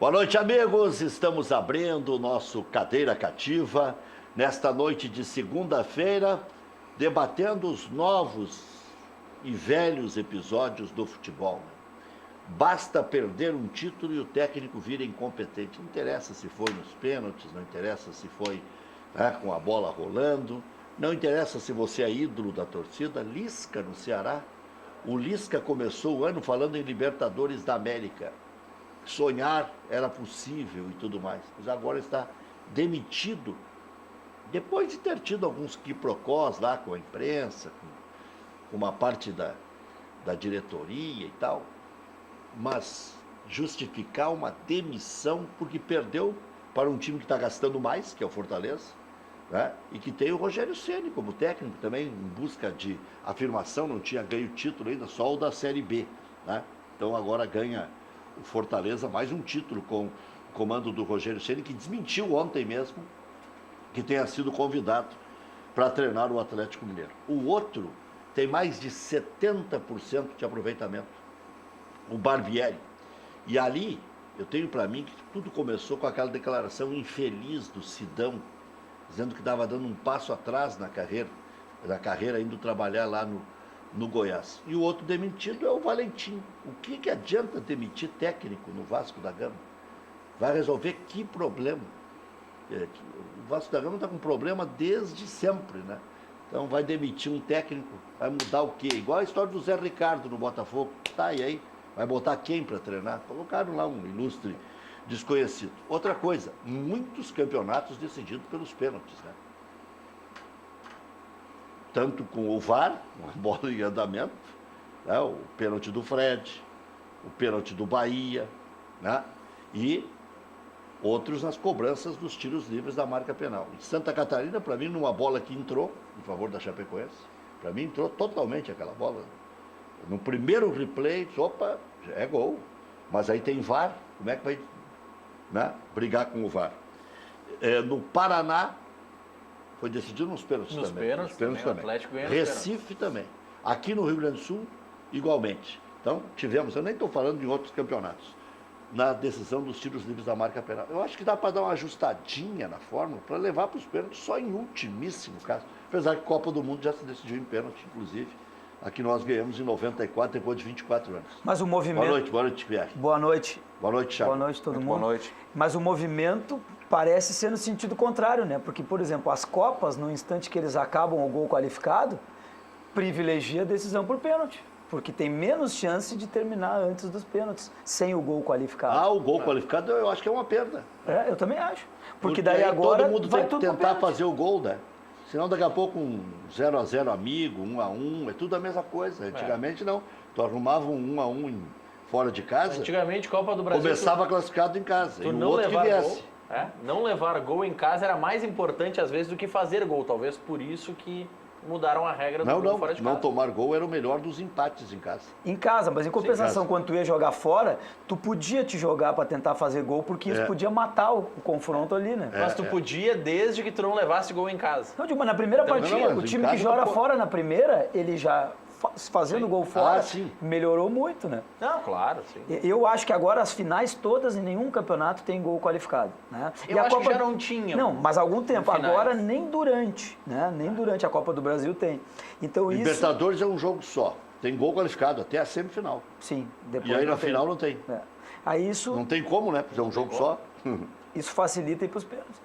Boa noite, amigos. Estamos abrindo o nosso Cadeira Cativa nesta noite de segunda-feira, debatendo os novos e velhos episódios do futebol. Basta perder um título e o técnico vira incompetente. Não interessa se foi nos pênaltis, não interessa se foi com a bola rolando, não interessa se você é ídolo da torcida. Lisca no Ceará. O Lisca começou o ano falando em Libertadores da América. Sonhar era possível e tudo mais. Mas agora está demitido, depois de ter tido alguns quiprocós lá com a imprensa, com uma parte da diretoria e tal. Mas justificar uma demissão porque perdeu para um time que está gastando mais, que é o Fortaleza, né? E que tem o Rogério Ceni como técnico também, em busca de afirmação, não tinha ganho título ainda, só o da Série B, né? Então agora ganha o Fortaleza mais um título com o comando do Rogério Ceni, que desmentiu ontem mesmo que tenha sido convidado para treinar o Atlético Mineiro. O outro tem mais de 70% de aproveitamento, o Barbieri. E ali, eu tenho para mim que tudo começou com aquela declaração infeliz do Sidão, dizendo que estava dando um passo atrás na carreira indo trabalhar lá no Goiás. E o outro demitido é o Valentim. O que adianta demitir técnico no Vasco da Gama? Vai resolver que problema? O Vasco da Gama está com problema desde sempre, né? Então vai demitir um técnico, vai mudar o quê? Igual a história do Zé Ricardo no Botafogo. Tá, e aí? Vai botar quem para treinar? Colocaram lá um ilustre desconhecido. Outra coisa, muitos campeonatos decididos pelos pênaltis, né? Tanto com o VAR, uma bola em andamento, né? O pênalti do Fred, o pênalti do Bahia, né? E outros nas cobranças dos tiros livres da marca penal. Em Santa Catarina, para mim, numa bola que entrou, em favor da Chapecoense, para mim entrou totalmente aquela bola. No primeiro replay, opa, já é gol. Mas aí tem VAR, como é que vai, né, brigar com o VAR? No Paraná, foi decidido nos pênaltis também. Nos pênaltis também. Atlético ganhou Recife também. Aqui no Rio Grande do Sul, igualmente. Então, tivemos, eu nem estou falando de outros campeonatos, na decisão dos tiros livres da marca penal. Eu acho que dá para dar uma ajustadinha na fórmula para levar para os pênaltis só em ultimíssimo caso. Apesar que a Copa do Mundo já se decidiu em pênalti, inclusive. Aqui nós ganhamos em 94, depois de 24 anos. Mas o movimento... Boa noite, Pierre. Boa noite. Boa noite, Thiago. Boa noite, todo mundo. Boa noite. Mas o movimento parece ser no sentido contrário, né? Porque, por exemplo, as Copas, no instante que eles acabam o gol qualificado, privilegia a decisão por pênalti. Porque tem menos chance de terminar antes dos pênaltis, sem o gol qualificado. O gol qualificado eu acho que é uma perda. Eu também acho. Porque daí agora todo mundo vai tem que tudo tentar fazer o gol, né? Senão daqui a pouco um 0-0 amigo, 1-1, é tudo a mesma coisa. Antigamente não. Tu arrumava um 1-1 fora de casa. Antigamente, Copa do Brasil... Começava classificado em casa. Tu e o não outro que levar viesse. gol, não levar gol em casa era mais importante às vezes do que fazer gol. Talvez por isso que mudaram a regra do gol fora de casa. Não tomar gol era o melhor dos empates em casa. Em casa, mas em compensação, quando tu ia jogar fora, tu podia te jogar para tentar fazer gol, porque isso podia matar o confronto ali, né? Mas tu podia desde que tu não levasse gol em casa. Não, digo, mas na primeira partida, o time que joga fora na primeira, ele já fazendo gol fora, melhorou muito, né? Não, claro, sim. Eu acho que agora as finais todas, em nenhum campeonato tem gol qualificado, né? Eu acho que já não tinha. Não, mas há algum tempo. Agora nem durante, né? Nem durante a Copa do Brasil tem. Então Libertadores é um jogo só. Tem gol qualificado até a semifinal. Sim. Depois e aí na final não tem. Aí isso... Não tem como, né? Porque é um jogo só. Isso facilita ir para os pênaltis.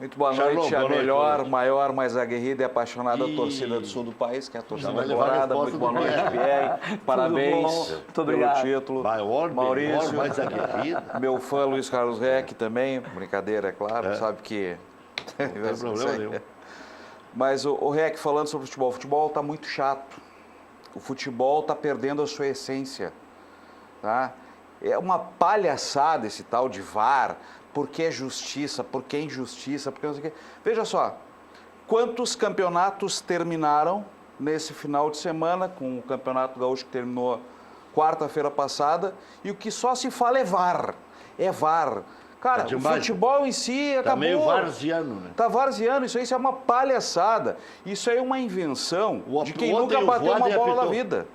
Muito boa noite, a melhor, maior, mais aguerrida e apaixonada torcida do sul do país, que é a torcida colorada. Muito boa noite, Pierre. Parabéns pelo título. Maurício, mais aguerrida. Meu fã Luiz Carlos Reck também, brincadeira, é claro, sabe que... Não tem problema nenhum. Mas o Reck, falando sobre o futebol está muito chato. O futebol está perdendo a sua essência, tá? É uma palhaçada esse tal de VAR, porque é justiça, porque é injustiça, porque não sei o quê. Veja só, quantos campeonatos terminaram nesse final de semana, com o Campeonato Gaúcho que terminou quarta-feira passada, e o que só se fala é VAR. É VAR. Cara, o futebol em si acabou. Tá meio varziano, né? Tá varziano, isso aí é uma palhaçada. Isso aí é uma invenção de quem nunca bateu uma bola na vida.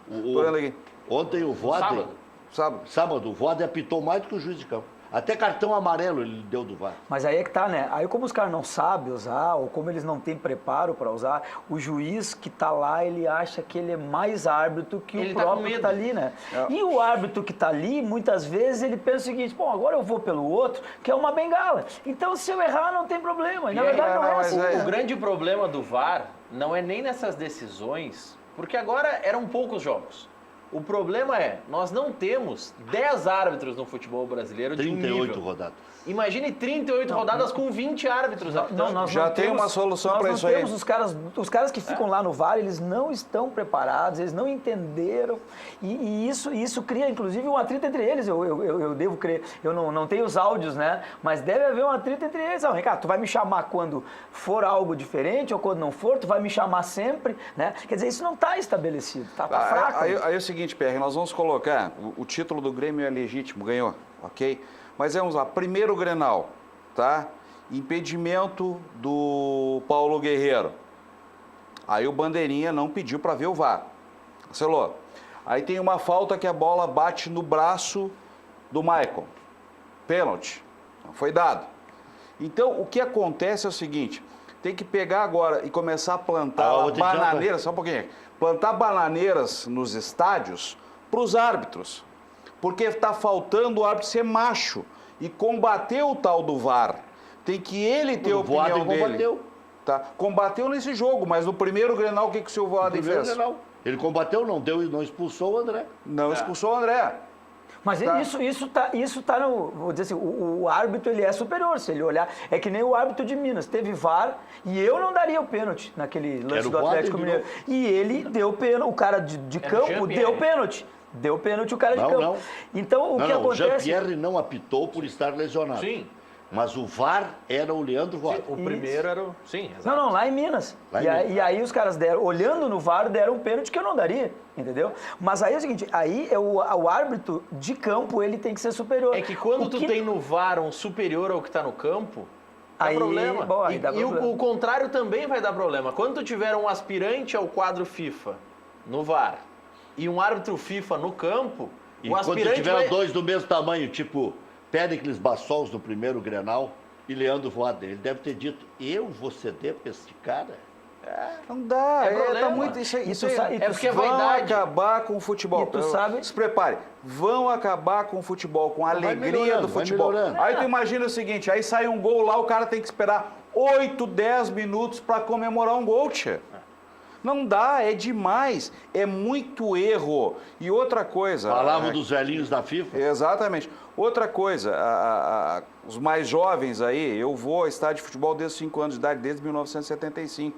Ontem o Voaden Sabe? Sábado, o Voaden apitou mais do que o juiz de campo. Até cartão amarelo ele deu do VAR. Mas aí é que tá, né? Aí como os caras não sabem usar, ou como eles não têm preparo para usar, o juiz que tá lá, ele acha que ele é mais árbitro que Ele o tá com próprio que medo. tá ali, né? É. E o árbitro que tá ali, muitas vezes, ele pensa o seguinte, bom, agora eu vou pelo outro, que é uma bengala. Então, se eu errar, não tem problema. E na E aí, verdade não é mas assim. é- né? O grande problema do VAR não é nem nessas decisões, porque agora eram poucos jogos. O problema é, nós não temos 10 árbitros no futebol brasileiro de um 38 nível. rodadas. Imagine 38 rodadas com 20 árbitros apitando. Nós Já não tem uma solução nós pra não isso aí. temos os caras que ficam lá no VAR, eles não estão preparados, eles não entenderam. E isso cria, inclusive, um atrito entre eles, eu devo crer. Eu não tenho os áudios, né? Mas deve haver um atrito entre eles. Ah, Ricardo, tu vai me chamar quando for algo diferente ou quando não for, tu vai me chamar sempre, né? Quer dizer, isso não está estabelecido, tá fraco. Aí é o seguinte, Pierre, nós vamos colocar, o título do Grêmio é legítimo, ganhou, ok? Mas vamos lá, primeiro Grenal, tá? Impedimento do Paulo Guerreiro. Aí o Bandeirinha não pediu para ver o VAR. Cancelou. Aí tem uma falta que a bola bate no braço do Maicon. Pênalti. Não foi dado. Então, o que acontece é o seguinte, tem que pegar agora e começar a plantar vou te dizer bananeiras, só um pouquinho, plantar bananeiras nos estádios para os árbitros. Porque está faltando o árbitro ser macho e combater o tal do VAR. Tem que ele ter a O Voaden opinião dele. combateu. Tá? Combateu nesse jogo, mas no primeiro Grenal, o que o seu Voaden Primeiro fez? Grenal. Ele combateu, não expulsou o André. Não expulsou o André. Mas Tá. isso tá no, vou dizer assim, o árbitro ele é superior, se ele olhar, é que nem o árbitro de Minas, teve VAR e eu não daria o pênalti naquele lance Era o do Atlético Voaden de Mineiro. E ele deu pênalti, o cara de Era o campo Jean-Pierre. deu pênalti. Deu pênalti o cara de Não, campo. não. Então o que O acontece? Jean-Pierre não apitou por estar lesionado. Sim. Mas o VAR era o Leandro Voaden. O primeiro era o... Sim, exato. Não, lá em Minas. Lá em E aí os caras deram, olhando no VAR, deram um pênalti que eu não daria, entendeu? Mas aí é o seguinte, aí é o árbitro de campo, ele tem que ser superior. É que quando O tu que- tem no VAR um superior ao que está no campo, dá Aí, problema. bom, aí e dá e problema. o contrário também vai dar problema. Quando tu tiver um aspirante ao quadro FIFA no VAR e um árbitro FIFA no campo, E o quando aspirante tiver vai... dois do mesmo tamanho, tipo Péricles Bassols no primeiro Grenal e Leandro Voaden, ele deve ter dito, eu vou ceder pra este cara? Não dá, É tá problema. muito isso E isso tu aí. sa- e tu- porque é vão vaidade. acabar com o futebol. E tu sabe- Se prepare, vão acabar com o futebol, com a Vai alegria melhorando, do vai futebol. melhorando. Aí tu imagina o seguinte, aí sai um gol lá, o cara tem que esperar 8, 10 minutos para comemorar um gol, tia. Não dá, é demais, é muito erro. E outra coisa... Falavam dos velhinhos da FIFA. Exatamente. Outra coisa, os mais jovens aí, eu vou ao estádio de futebol desde os 5 anos de idade, desde 1975.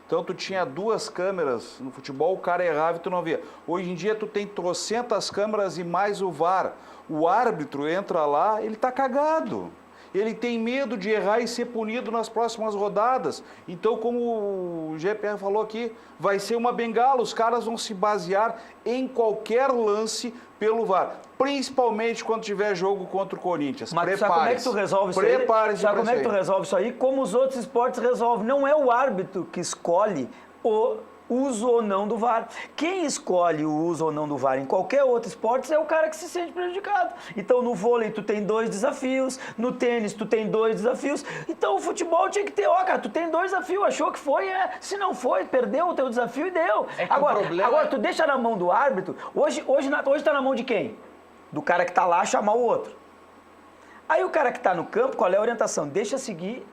Então tu tinha 2 câmeras no futebol, o cara errava e tu não via. Hoje em dia tu tem trocentas câmeras e mais o VAR. O árbitro entra lá, ele tá cagado. Ele tem medo de errar e ser punido nas próximas rodadas. Então, como o GPR falou aqui, vai ser uma bengala. Os caras vão se basear em qualquer lance pelo VAR. Principalmente quando tiver jogo contra o Corinthians. Mas sabe como é que tu resolve isso aí? Prepare-se Sabe pra como é que tu isso aí. resolve isso aí? Como os outros esportes resolvem. Não é o árbitro que escolhe o uso ou não do VAR. Quem escolhe o uso ou não do VAR em qualquer outro esporte é o cara que se sente prejudicado. Então no vôlei tu tem 2 desafios, no tênis tu tem 2 desafios. Então o futebol tinha que ter, ó, cara, tu tem 2 desafios, achou que foi, se não foi, perdeu o teu desafio e deu. É que o problema agora é- tu deixa na mão do árbitro, hoje tá na mão de quem? Do cara que tá lá chamar o outro. Aí o cara que tá no campo, qual é a orientação? Deixa seguir,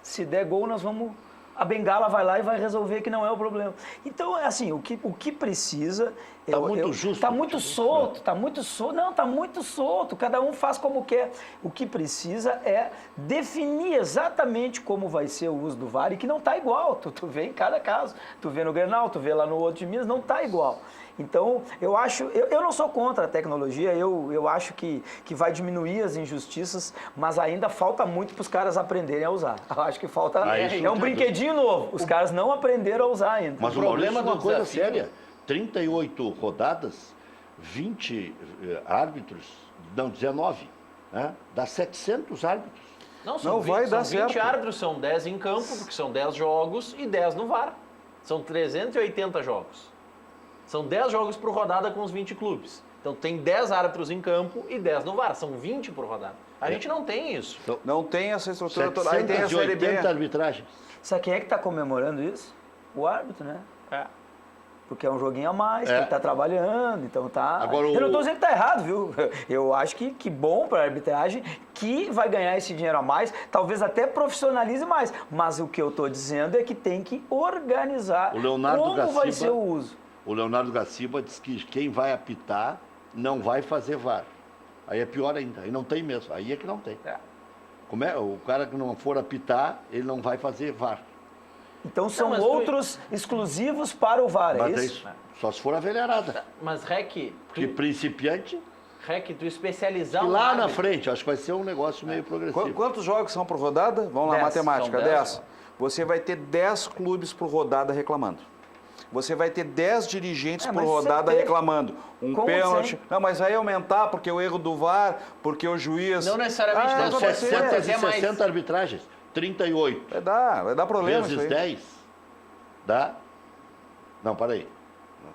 se der gol nós vamos... A bengala vai lá e vai resolver que não é o problema. Então, assim, o que precisa... Tá muito justo. Tá muito solto, tá muito solto. Não, tá muito solto. Cada um faz como quer. O que precisa é definir exatamente como vai ser o uso do VAR e que não tá igual. Tu vê em cada caso. Tu vê no Grenal, tu vê lá no outro de Minas, não tá igual. Então, eu não sou contra a tecnologia, eu acho que vai diminuir as injustiças, mas ainda falta muito para os caras aprenderem a usar. Eu acho que falta... Isso É um tem brinquedinho novo. Os caras não aprenderam a usar ainda. Mas o problema problema é uma do coisa desafio- séria. 38 rodadas, 20 árbitros, não, 19, né? Dá 700 árbitros. Não, Não vai dar são 20 certo. árbitros, são 10 em campo, porque são 10 jogos e 10 no VAR. São 380 jogos. São 10 jogos por rodada com os 20 clubes. Então tem 10 árbitros em campo e 10 no VAR, são 20 por rodada. A gente não tem isso. Não tem essa estrutura toda. Aí tem a Série B. 780 arbitragens. Sabe quem é que está comemorando isso? O árbitro, né? É. Porque é um joguinho a mais, que ele está trabalhando, então tá... Agora, Eu não estou dizendo que está errado, viu? Eu acho que bom para a arbitragem, que vai ganhar esse dinheiro a mais, talvez até profissionalize mais. Mas o que eu estou dizendo é que tem que organizar O Leonardo como vai Gaciba- ser o uso. O Leonardo Gaciba diz que quem vai apitar não vai fazer VAR. Aí é pior ainda, aí não tem mesmo, aí é que não tem. É. Como é? O cara que não for apitar, ele não vai fazer VAR. Então são mas tu- outros exclusivos para o VAR, é Mas é isso? isso. Só se for a velharada. Mas, Rec, Porque principiante, tu especializar e um lá na árbitro- frente, acho que vai ser um negócio meio progressivo. Quantos jogos são por rodada? Vamos lá, 10, matemática. são 10. 10. Você vai ter 10 clubes por rodada reclamando. Você vai ter 10 dirigentes por mas rodada sempre- reclamando. Um Como pênalti. sempre. Não, mas aí aumentar porque o erro do VAR, porque o juiz. Não necessariamente, Ah, não. São vai ser. 760 arbitragens, 38 Vai dar problema vezes isso aí. 10 dá... Não, para aí.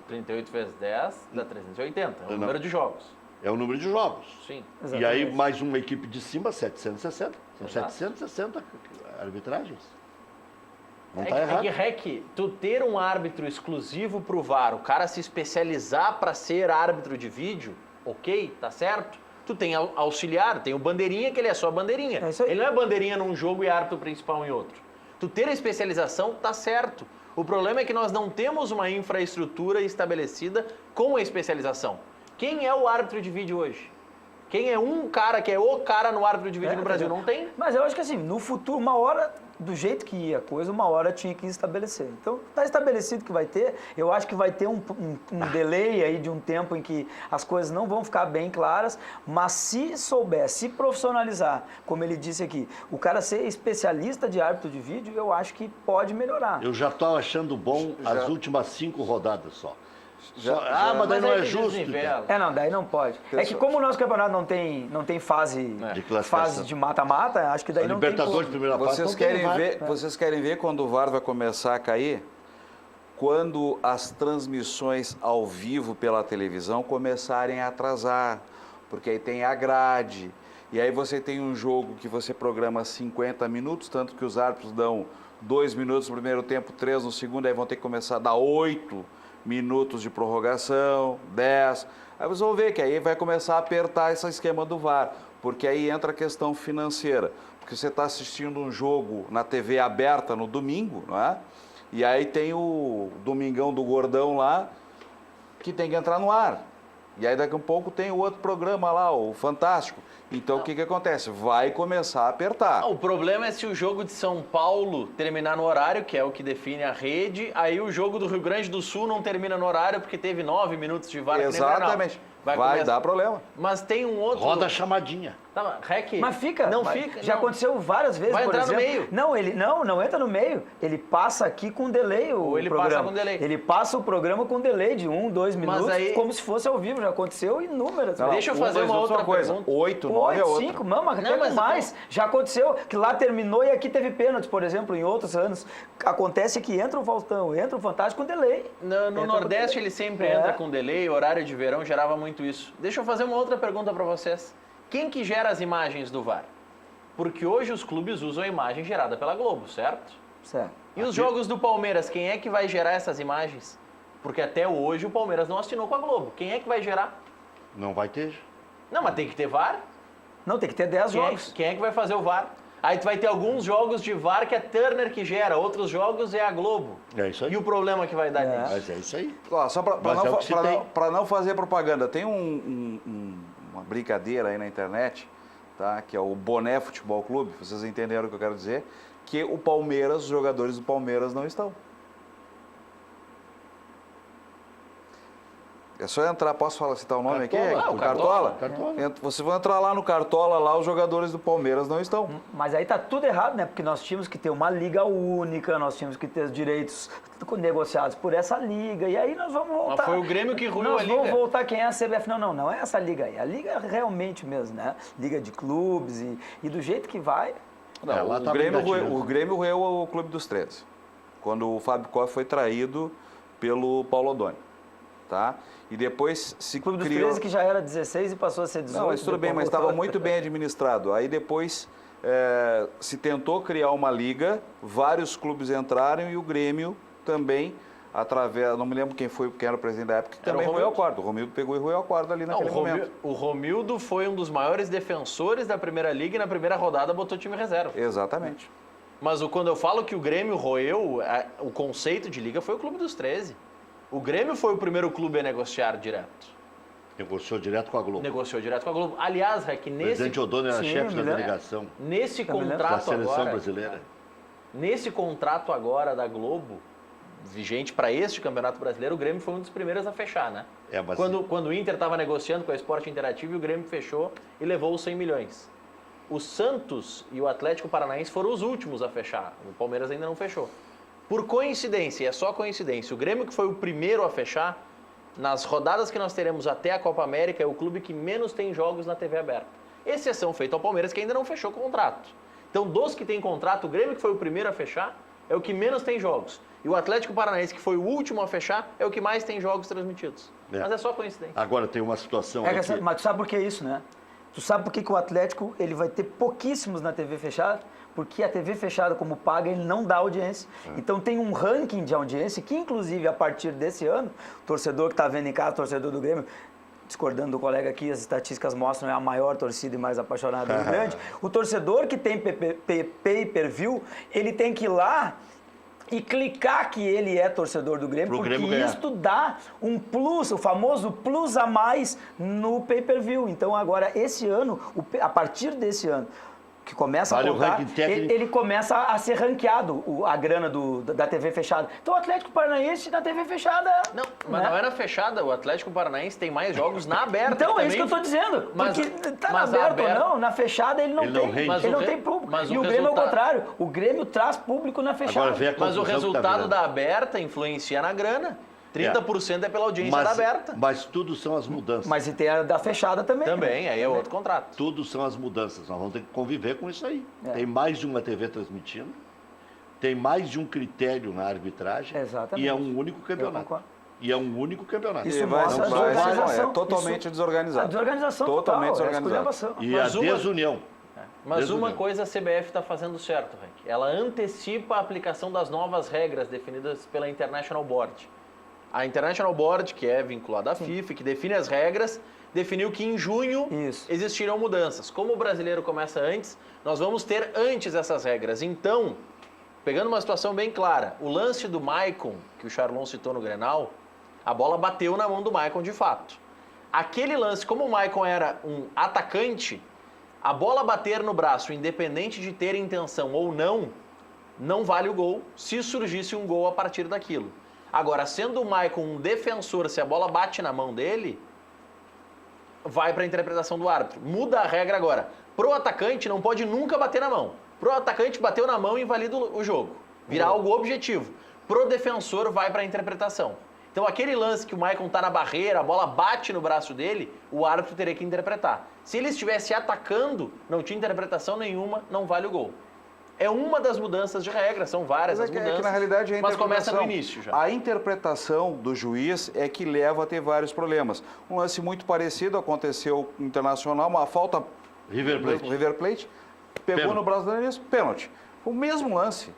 38 vezes 10 dá 380. É o Não. número de jogos. É o número de jogos. Sim. E aí, Exatamente. mais uma equipe de cima, 760. São Exato. 760 arbitragens. Não É está que, errado. Rec, tu ter um árbitro exclusivo pro VAR, o cara se especializar para ser árbitro de vídeo, ok, tá certo? Tu tem auxiliar, tem o bandeirinha, que ele é só bandeirinha. É isso aí. Ele não é bandeirinha num jogo e árbitro principal em outro. Tu ter a especialização, tá certo. O problema é que nós não temos uma infraestrutura estabelecida com a especialização. Quem é o árbitro de vídeo hoje? Quem é um cara que é o cara no árbitro de vídeo no Brasil? Não tem. Mas eu acho que assim, no futuro, uma hora, do jeito que ia a coisa, uma hora tinha que estabelecer. Então, está estabelecido que vai ter, eu acho que vai ter um delay aí de um tempo em que as coisas não vão ficar bem claras, mas se souber, se profissionalizar, como ele disse aqui, o cara ser especialista de árbitro de vídeo, eu acho que pode melhorar. Eu já estou achando bom Já. as últimas 5 rodadas só. Já- Mas daí Mas não aí é tem justo. desnivela. Não, daí não pode. É que como o nosso campeonato não tem fase, De classificação. fase de mata-mata, acho que daí A não tem Libertadores, como. primeira fase, Vocês não tem querem, VAR. ver, vocês querem ver quando o VAR vai começar a cair? Quando as transmissões ao vivo pela televisão começarem a atrasar, porque aí tem a grade, e aí você tem um jogo que você programa 50 minutos, tanto que os árbitros dão 2 minutos no primeiro tempo, 3 no segundo, aí vão ter que começar a dar 8 minutos de prorrogação, 10. Aí vocês vão ver que aí vai começar a apertar esse esquema do VAR, porque aí entra a questão financeira. Porque você está assistindo um jogo na TV aberta no domingo, não é? E aí tem o Domingão do Gordão lá, que tem que entrar no ar. E aí daqui a um pouco tem o outro programa lá, o Fantástico. Então o que acontece? Vai começar a apertar. O problema é se o jogo de São Paulo terminar no horário, que é o que define a rede, aí o jogo do Rio Grande do Sul não termina no horário porque teve 9 minutos de VAR. que nem o Grenal. Exatamente. Vai começar. dar problema. Mas tem um outro... Roda a chamadinha. Tá, Rec, Mas fica. Não mas fica. Já não. aconteceu várias vezes, Vai por entrar no exemplo. meio. Não, ele não entra no meio. Ele passa aqui com delay o Ou ele programa. passa com delay. Ele passa o programa com delay de 1, 2 minutos, aí- como se fosse ao vivo. Já aconteceu inúmeras Não, vezes. Deixa eu fazer uma outra coisa. pergunta. 8, 9 é 8, outra. 5, não, mas Não, até mas mais. Já aconteceu que lá terminou e aqui teve pênalti, por exemplo, em outros anos. Acontece que entra o Faustão, entra o Fantástico com delay. No Entra com Nordeste delay. ele sempre É. entra com delay, horário de verão gerava muito isso. Deixa eu fazer uma outra pergunta para vocês. Quem que gera as imagens do VAR? Porque hoje os clubes usam a imagem gerada pela Globo, certo? Certo. E os jogos do Palmeiras, quem é que vai gerar essas imagens? Porque até hoje o Palmeiras não assinou com a Globo. Quem é que vai gerar? Não vai ter. Não, mas tem que ter VAR. Não, tem que ter 10 Quem é, jogos. quem é que vai fazer o VAR? Aí tu vai ter alguns jogos de VAR que é Turner que gera, outros jogos é a Globo. É isso aí. E o problema que vai dar nisso? Mas é isso aí. Ó, só para Mas é o que se tem. não fazer propaganda, tem uma brincadeira aí na internet, tá? Que é o Boné Futebol Clube, vocês entenderam o que eu quero dizer, que o Palmeiras, os jogadores do Palmeiras não estão. É só entrar, posso falar, citar o nome Cartola. aqui? Ah, o Cartola. Cartola. Vocês vão entrar lá no Cartola, lá os jogadores do Palmeiras não estão. Mas aí tá tudo errado, né? Porque nós tínhamos que ter uma liga única, nós tínhamos que ter os direitos negociados por essa liga, e aí nós vamos voltar. Mas foi o Grêmio que ruiu nós a vamos liga. voltar quem é a CBF. Não é essa liga aí. A liga é realmente mesmo, né? Liga de clubes e do jeito que vai. Não, lá o, tá Grêmio bem gatilhando. o Grêmio roeu o Clube dos 13, quando o Fábio Koff foi traído pelo Paulo Odoni. tá? E depois se O Clube dos criou... 13 que já era 16 e passou a ser 18. Não, isso tudo bem, mas estava muito bem administrado. Aí depois se tentou criar uma liga, vários clubes entraram e o Grêmio também, através, não me lembro quem era o presidente da época, que Era o também roeu Romildo. o acordo. O Romildo pegou e roeu o acordo ali naquele momento. O Romildo foi um dos maiores defensores da Primeira Liga e na primeira rodada botou time reserva. Exatamente. Mas quando eu falo que o Grêmio roeu, o conceito de liga foi o Clube dos 13. O Grêmio foi o primeiro clube a negociar direto. Negociou direto com a Globo. Negociou direto com a Globo. Aliás, Rec, O presidente Odônio era Sim, chefe da me lembro. delegação nesse Eu me lembro. da contrato seleção agora, brasileira. nesse contrato agora da Globo, vigente para este Campeonato Brasileiro, o Grêmio foi um dos primeiros a fechar, né? Mas Quando o Inter estava negociando com a Esporte Interativo, o Grêmio fechou e levou os 100 milhões. O Santos e o Atlético Paranaense foram os últimos a fechar. O Palmeiras ainda não fechou. Por coincidência, e é só coincidência, o Grêmio que foi o primeiro a fechar, nas rodadas que nós teremos até a Copa América, é o clube que menos tem jogos na TV aberta. Exceção feita ao Palmeiras, que ainda não fechou contrato. Então, dos que tem contrato, o Grêmio que foi o primeiro a fechar, é o que menos tem jogos. E o Atlético Paranaense, que foi o último a fechar, é o que mais tem jogos transmitidos. Mas é só coincidência. Agora tem uma situação aí que... Mas tu sabe por que isso, né? Tu sabe por que o Atlético ele vai ter pouquíssimos na TV fechada? Porque a TV fechada, como paga, ele não dá audiência. Então tem um ranking de audiência que, inclusive, a partir desse ano, o torcedor que está vendo em casa, o torcedor do Grêmio, discordando do colega aqui, as estatísticas mostram é a maior torcida e mais apaixonada do Rio Grande. O torcedor que tem pay-per-view, ele tem que ir lá e clicar que ele é torcedor do Grêmio, Pro porque Grêmio ganhar. isto dá um plus, o famoso plus a mais no pay-per-view. Então agora, esse ano, a partir desse ano, que começa Vale a o contar, ranking técnico. ele começa a ser ranqueado, a grana da TV fechada. Então o Atlético Paranaense na TV fechada... Não, mas né? não é na fechada. O Atlético Paranaense tem mais jogos na aberta. Então, é também- isso que eu estou dizendo. Mas- Porque tá na mas a aberta ou aberta- não, na fechada ele não Ele não tem. rende. Mas Ele o não re- tem público. mas E o o Grêmio, ao resultado- contrário, o Grêmio traz público na fechada. Agora vem a Mas o confusão que tá resultado virando. da aberta influencia na grana. 30% é pela audiência da aberta. Mas tudo são as mudanças. Mas e tem a da fechada também. Também, aí é outro contrato. Tudo são as mudanças. Nós vamos ter que conviver com isso aí. É. Tem mais de uma TV transmitindo, tem mais de um critério na arbitragem. Exatamente. E é um único Eu campeonato. concordo. E é um único campeonato. Isso E vai, mostra a vai- desorganização. é totalmente Isso- desorganizado. A desorganização Totalmente total, desorganizado. a esculhambação. E Mas a uma- desunião. Mas Desunião. uma coisa a CBF está fazendo certo, Rec. Ela antecipa a aplicação das novas regras definidas pela International Board. A International Board, que é vinculada à FIFA, e que define as regras, definiu que em junho Isso. existirão mudanças. Como o brasileiro começa antes, nós vamos ter antes essas regras. Então, pegando uma situação bem clara, o lance do Maicon, que o Charlon citou no Grenal, a bola bateu na mão do Maicon de fato. Aquele lance, como o Maicon era um atacante, a bola bater no braço, independente de ter intenção ou não vale o gol se surgisse um gol a partir daquilo. Agora, sendo o Maicon um defensor, se a bola bate na mão dele, vai para a interpretação do árbitro. Muda a regra agora. Pro atacante não pode nunca bater na mão. Pro atacante bateu na mão e invalida o jogo. Vira algo objetivo. Pro defensor vai para a interpretação. Então aquele lance que o Maicon tá na barreira, a bola bate no braço dele, o árbitro teria que interpretar. Se ele estivesse atacando, não tinha interpretação nenhuma, não vale o gol. É uma das mudanças de regra, são várias Mas as é mudanças. que na realidade a mas começa no interpretação- início já. A interpretação do juiz é que leva a ter vários problemas. Um lance muito parecido aconteceu no Internacional, uma falta River Plate. o River Plate, pegou Pênalti. no braço do Daniel, pênalti. O mesmo lance.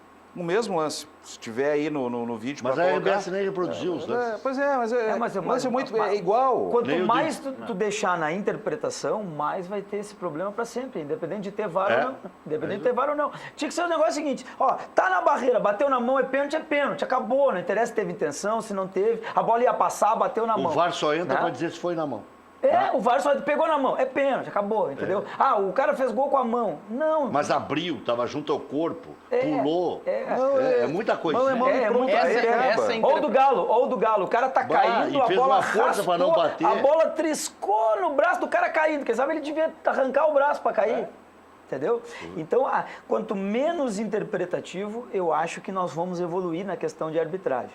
Se tiver aí no vídeo Mas para a colocar. RBS nem reproduziu os lances. Pois é, mas é, mas lance é muito mas- é igual. Quanto Nem eu mais tu deixar na interpretação, mais vai ter esse problema para sempre, independente de ter VAR ou não. Independente de ter VAR ou não. Tinha que ser o negócio seguinte, ó, tá na barreira, bateu na mão, é pênalti, acabou, não interessa se teve intenção, se não teve, a bola ia passar, bateu na O mão. VAR só entra Né? para dizer se foi na mão. O VAR só pegou na mão, é pênalti, acabou, entendeu? Ah, o cara fez gol com a mão. Não. Mas abriu, estava junto ao corpo, É, pulou. é. É muita coisa. Mão é mão e pronto, muito aí essa- acaba. essa Ou do Galo, o cara tá Bah, caindo, e a fez bola uma força pra não raspou, bater. a bola triscou no braço do cara caindo, quem sabe ele devia arrancar o braço para cair. Entendeu? Então, quanto menos interpretativo, eu acho que nós vamos evoluir na questão de arbitragem.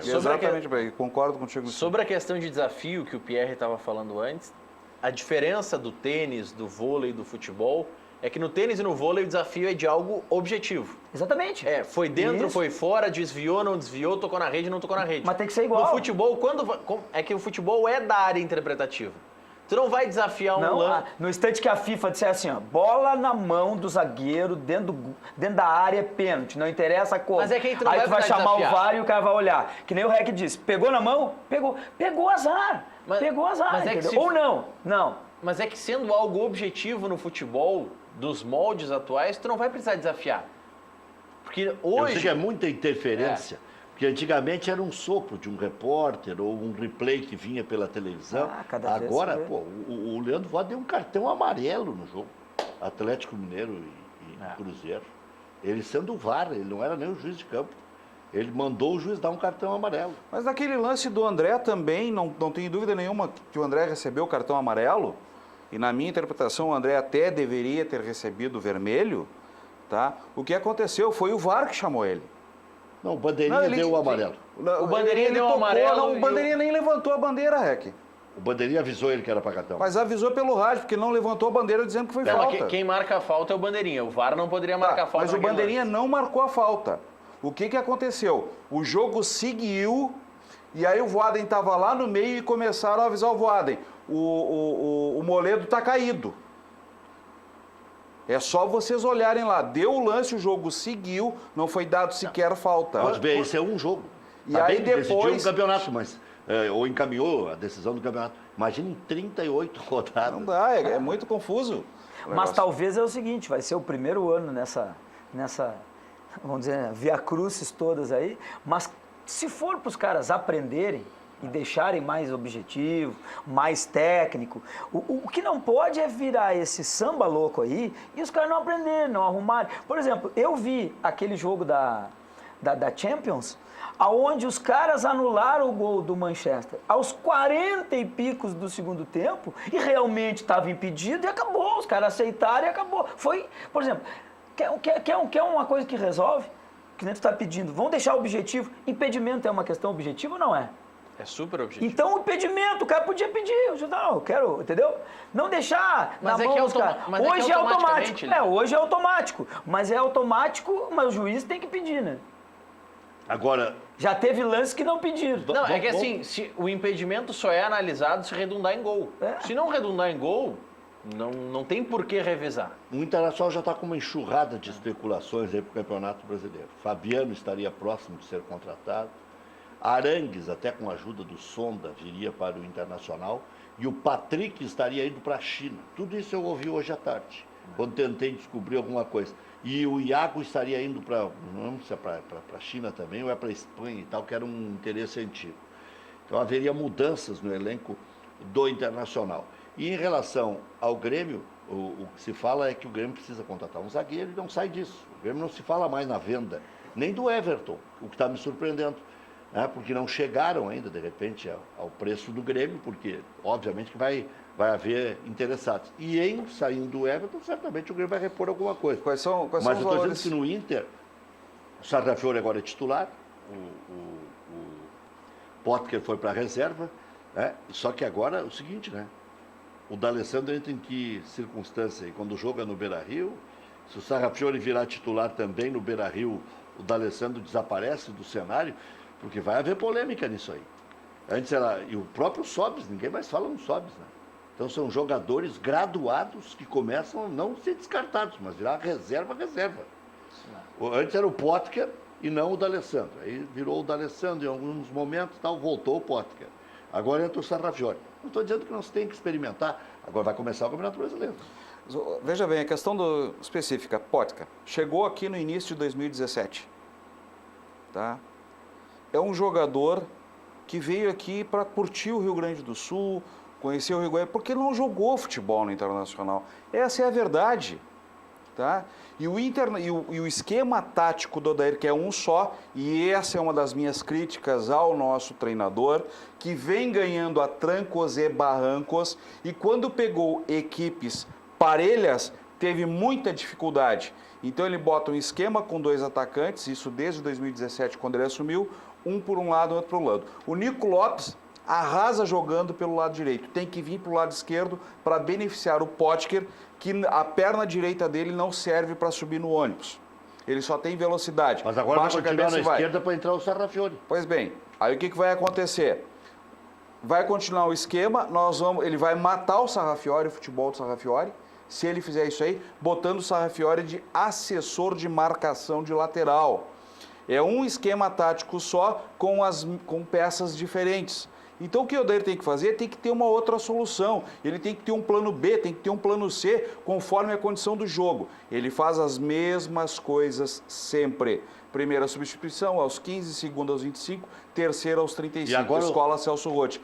Exatamente, Breg, concordo contigo. nisso. Sobre a questão de desafio que o Pierre estava falando antes, a diferença do tênis, do vôlei e do futebol É que no tênis e no vôlei o desafio é de algo objetivo. Exatamente. Foi dentro, Isso. foi fora, desviou, não desviou, tocou na rede, não tocou na rede. Mas tem que ser igual. No futebol, é que o futebol é da área interpretativa. Tu não vai desafiar um Não, lance. no instante que a FIFA disser assim, ó, bola na mão do zagueiro dentro da área é pênalti, não interessa como. Mas é que aí tu não aí vai tu vai precisar chamar desafiar. o VAR e o cara vai olhar. Que nem o Rec disse, pegou na mão? Pegou azar. Pegou azar, mas é que entendeu? se- Ou não. Mas é que sendo algo objetivo no futebol, dos moldes atuais, tu não vai precisar desafiar. Porque Eu hoje... sei que é muita interferência, porque antigamente era um sopro de um repórter ou um replay que vinha pela televisão. Cada vez Agora, você vê. pô, o Leandro Voaden deu um cartão amarelo no jogo. Atlético Mineiro e Cruzeiro. Ele sendo o VAR, ele não era nem o juiz de campo. Ele mandou o juiz dar um cartão amarelo. Mas naquele lance do André também, não tenho dúvida nenhuma que o André recebeu o cartão amarelo. E na minha interpretação, o André até deveria ter recebido o vermelho. Tá? O que aconteceu foi o VAR que chamou ele. Não, o Bandeirinha deu o amarelo. O Bandeirinha Ele deu o tocou, amarelo não, e o Bandeirinha nem levantou a bandeira, Rec. O Bandeirinha avisou ele que era para cartão. Mas avisou pelo rádio, porque ele não levantou a bandeira dizendo que foi Não, falta. quem marca a falta é o Bandeirinha. O VAR não poderia marcar a falta. Mas o naquele Bandeirinha lance. não marcou a falta. O que aconteceu? O jogo seguiu e aí o Voaden estava lá no meio e começaram a avisar o Voaden. O Moledo está caído. É só vocês olharem lá. Deu o lance, o jogo seguiu, não foi dado sequer falta. Mas bem, esse é um jogo. E Tá aí bem, decidiu depois- um campeonato, mas ou encaminhou a decisão do campeonato. Imagina em 38 rodadas. Não dá, é muito confuso. o Mas negócio. talvez é o seguinte, vai ser o primeiro ano nessa vamos dizer, via crucis todas aí, mas se for para os caras aprenderem e deixarem mais objetivo, mais técnico, o que não pode é virar esse samba louco aí e os caras não aprenderem, não arrumarem. Por exemplo, eu vi aquele jogo da Champions, aonde os caras anularam o gol do Manchester aos 40 e picos do segundo tempo e realmente estava impedido e acabou. Os caras aceitaram e acabou. Foi, por exemplo, quer uma coisa que resolve? Que nem tu está pedindo. Vamos deixar objetivo. Impedimento é uma questão objetiva ou não é? É super objetivo. Então o impedimento, o cara podia pedir. Não, eu quero, entendeu? Não deixar Mas na é mão que dos caras. mas é que Hoje é automático. automaticamente, né? Hoje é automático. Mas é automático, mas o juiz tem que pedir, né? Agora, Já teve lances que não pediram. Não, é que Vamos- assim, o impedimento só é analisado se redundar em gol. É. Se não redundar em gol, não tem por que revisar. o Internacional já está com uma enxurrada de especulações aí para o Campeonato Brasileiro. Fabiano estaria próximo de ser contratado. Arangues, até com a ajuda do Sonda, viria para o Internacional. E o Patrick estaria indo para a China. Tudo isso eu ouvi hoje à tarde, quando tentei descobrir alguma coisa. E o Iago estaria indo para, não sei se é para a China também, ou é para a Espanha e tal, que era um interesse antigo. Então haveria mudanças no elenco do Internacional. E em relação ao Grêmio, o que se fala é que o Grêmio precisa contratar um zagueiro e não sai disso. O Grêmio não se fala mais na venda, nem do Everton, o que está me surpreendendo. Porque não chegaram ainda, de repente, ao preço do Grêmio, porque, obviamente, que vai haver interessados. E em saindo do Everton, certamente o Grêmio vai repor alguma coisa. Quais são Mas os eu estou dizendo valores? que no Inter, o Sarrafiore agora é titular, o Potker foi para a reserva, né? Só que agora é o seguinte, né? O D'Alessandro entra em que circunstância? E quando joga no Beira-Rio, se o Sarrafiore virar titular também no Beira-Rio, o D'Alessandro desaparece do cenário, porque vai haver polêmica nisso aí. Antes era, e o próprio Sobis, ninguém mais fala no Sobis, né? Então são jogadores graduados que começam a não ser descartados, mas virar reserva. Antes era o Potker e não o D'Alessandro. Aí virou o D'Alessandro em alguns momentos, tal, voltou o Potker. Agora entra o Sarrafiore. Não estou dizendo que não se tem que experimentar. Agora vai começar o Campeonato Brasileiro. Veja bem, a questão específica, Potker, chegou aqui no início de 2017. Tá? É um jogador que veio aqui para curtir o Rio Grande do Sul, conhecer o Rio Grande, porque não jogou futebol no Internacional. Essa é a verdade. Tá? E o esquema tático do Odair, que é um só, e essa é uma das minhas críticas ao nosso treinador, que vem ganhando a trancos e barrancos, e quando pegou equipes parelhas, teve muita dificuldade. Então ele bota um esquema com 2 atacantes, isso desde 2017, quando ele assumiu, um por um lado e outro por um lado. O Nico Lopes arrasa jogando pelo lado direito. Tem que vir para o lado esquerdo para beneficiar o Potker, que a perna direita dele não serve para subir no ônibus. Ele só tem velocidade. Mas agora Baixa vai continuar a cabeça na e vai. esquerda para entrar o Sarrafiori. Pois bem, aí o que vai acontecer? Vai continuar o esquema, ele vai matar o Sarrafiori, o futebol do Sarrafiori, se ele fizer isso aí, botando o Sarrafiori de assessor de marcação de lateral. É um esquema tático só com peças diferentes. Então o que o Odair tem que fazer? Tem que ter uma outra solução. Ele tem que ter um plano B, tem que ter um plano C, conforme a condição do jogo. Ele faz as mesmas coisas sempre. Primeira substituição aos 15, segunda aos 25, terceira aos 35. E agora Escola Celso Rotti.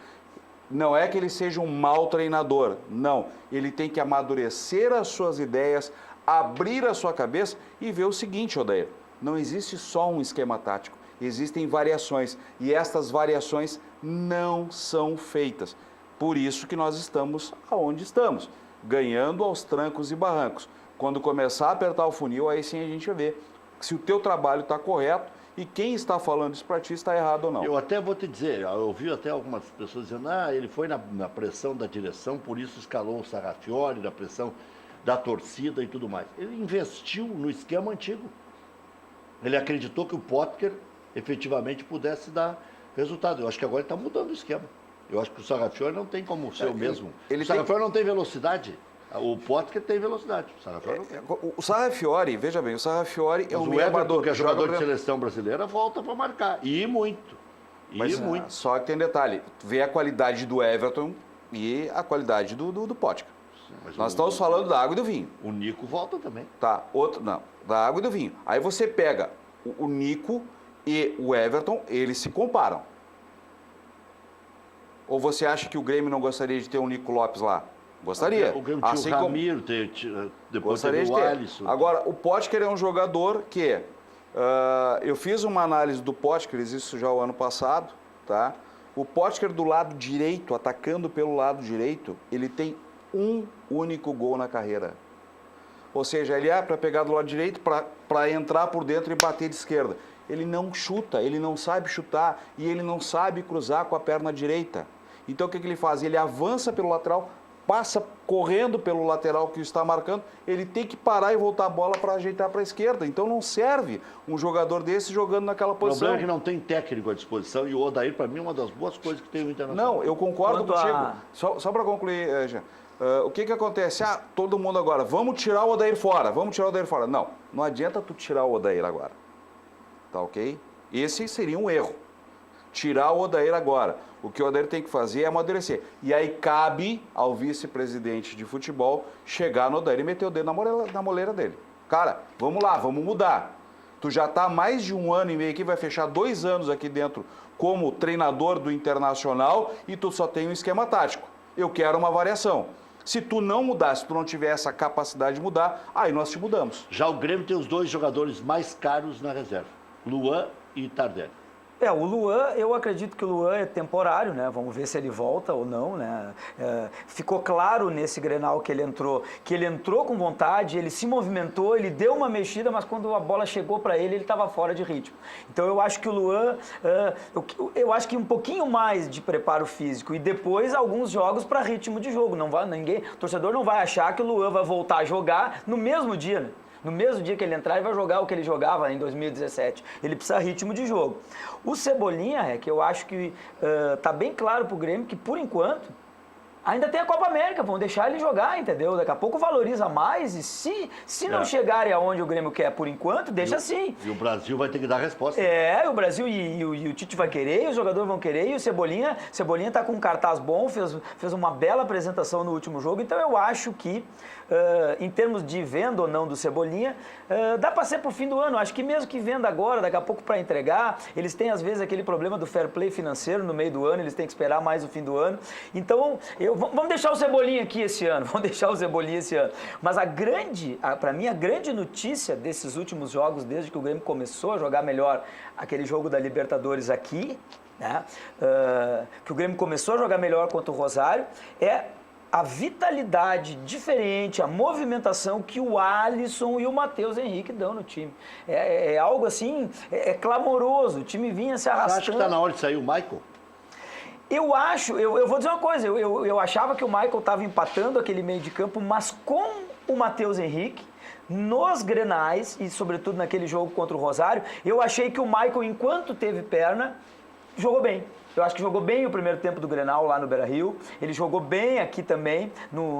Não é que ele seja um mau treinador, não. Ele tem que amadurecer as suas ideias, abrir a sua cabeça e ver o seguinte, Odair. Não existe só um esquema tático, existem variações e estas variações não são feitas. Por isso que nós estamos aonde estamos, ganhando aos trancos e barrancos. Quando começar a apertar o funil, aí sim a gente vai ver se o teu trabalho está correto e quem está falando isso para ti está errado ou não. Eu até vou te dizer, eu ouvi até algumas pessoas dizendo, ele foi na pressão da direção, por isso escalou o Sarrafiori, na pressão da torcida e tudo mais. Ele investiu no esquema antigo. Ele acreditou que o Potker efetivamente pudesse dar resultado. Eu acho que agora ele está mudando o esquema. Eu acho que o Sarrafiori não tem como ser o mesmo. O Sarrafiori não tem velocidade. O Potker tem velocidade. O Sarrafiori não tem. O Sarrafiori, veja bem, o Sarrafiori é um meio amador. Que é jogador de seleção brasileira, volta para marcar. E muito. Mas muito. Só que tem detalhe. Vê a qualidade do Everton e a qualidade do Potker. Nós estamos falando da água e do vinho. O Nico volta também. Tá, não, da água e do vinho. Aí você pega o Nico e o Everton, eles se comparam. Ou você acha que o Grêmio não gostaria de ter um Nico Lopes lá? Gostaria. O Grêmio tinha assim o Ramiro, depois teve o Alisson. Agora, o Potker é um jogador que... eu fiz uma análise do Potker, isso já o ano passado, tá? O Potker do lado direito, atacando pelo lado direito, ele tem um único gol na carreira. Ou seja, ele é para pegar do lado direito, para entrar por dentro e bater de esquerda. Ele não chuta, ele não sabe chutar e ele não sabe cruzar com a perna direita. Então o que ele faz? Ele avança pelo lateral, passa correndo pelo lateral que o está marcando, ele tem que parar e voltar a bola para ajeitar para a esquerda. Então não serve um jogador desse jogando naquela posição. O problema é que não tem técnico à disposição e o Odair, para mim, é uma das boas coisas que tem o Internacional. Não, eu concordo contigo. Só para concluir, Jean. O que acontece? Todo mundo agora, vamos tirar o Odair fora, vamos tirar o Odair fora. Não, não adianta tu tirar o Odair agora. Tá ok? Esse seria um erro. Tirar o Odair agora. O que o Odair tem que fazer é amadurecer. E aí cabe ao vice-presidente de futebol chegar no Odair e meter o dedo na moleira dele. Cara, vamos lá, vamos mudar. Tu já está há mais de 1 ano e meio aqui, vai fechar 2 anos aqui dentro como treinador do Internacional e tu só tem um esquema tático. Eu quero uma variação. Se tu não mudar, se tu não tiver essa capacidade de mudar, aí nós te mudamos. Já o Grêmio tem os 2 jogadores mais caros na reserva, Luan e Tardelli. O Luan, eu acredito que o Luan é temporário, né? Vamos ver se ele volta ou não, né? Ficou claro nesse Grenal que ele entrou com vontade, ele se movimentou, ele deu uma mexida, mas quando a bola chegou para ele estava fora de ritmo. Então eu acho que o Luan, eu acho que um pouquinho mais de preparo físico e depois alguns jogos para ritmo de jogo. O torcedor não vai achar que o Luan vai voltar a jogar no mesmo dia, né? No mesmo dia que ele entrar, ele vai jogar o que ele jogava em 2017. Ele precisa de ritmo de jogo. O Cebolinha, que eu acho que está bem claro para o Grêmio que, por enquanto, ainda tem a Copa América, vão deixar ele jogar, entendeu? Daqui a pouco valoriza mais e se não chegarem aonde o Grêmio quer por enquanto, deixa assim. E o Brasil vai ter que dar resposta. O Brasil e o Tite vai querer, e os jogadores vão querer, e o Cebolinha está com um cartaz bom, fez uma bela apresentação no último jogo, então eu acho que em termos de venda ou não do Cebolinha, dá para ser pro fim do ano. Acho que mesmo que venda agora, daqui a pouco para entregar, eles têm às vezes aquele problema do fair play financeiro no meio do ano, eles têm que esperar mais o fim do ano. Então, vamos deixar o Cebolinha aqui esse ano, Mas para mim, a grande notícia desses últimos jogos, desde que o Grêmio começou a jogar melhor aquele jogo da Libertadores aqui, né? Que o Grêmio começou a jogar melhor contra o Rosário, é a vitalidade diferente, a movimentação que o Alisson e o Matheus Henrique dão no time. É algo assim, clamoroso. O time vinha se arrastando. Você acha que está na hora de sair o Michael? Eu vou dizer uma coisa, eu achava que o Michael estava empatando aquele meio de campo, mas com o Matheus Henrique, nos Grenais, e sobretudo naquele jogo contra o Rosário, eu achei que o Michael, enquanto teve perna, jogou bem. Eu acho que jogou bem o primeiro tempo do Grenal lá no Beira-Rio, ele jogou bem aqui também,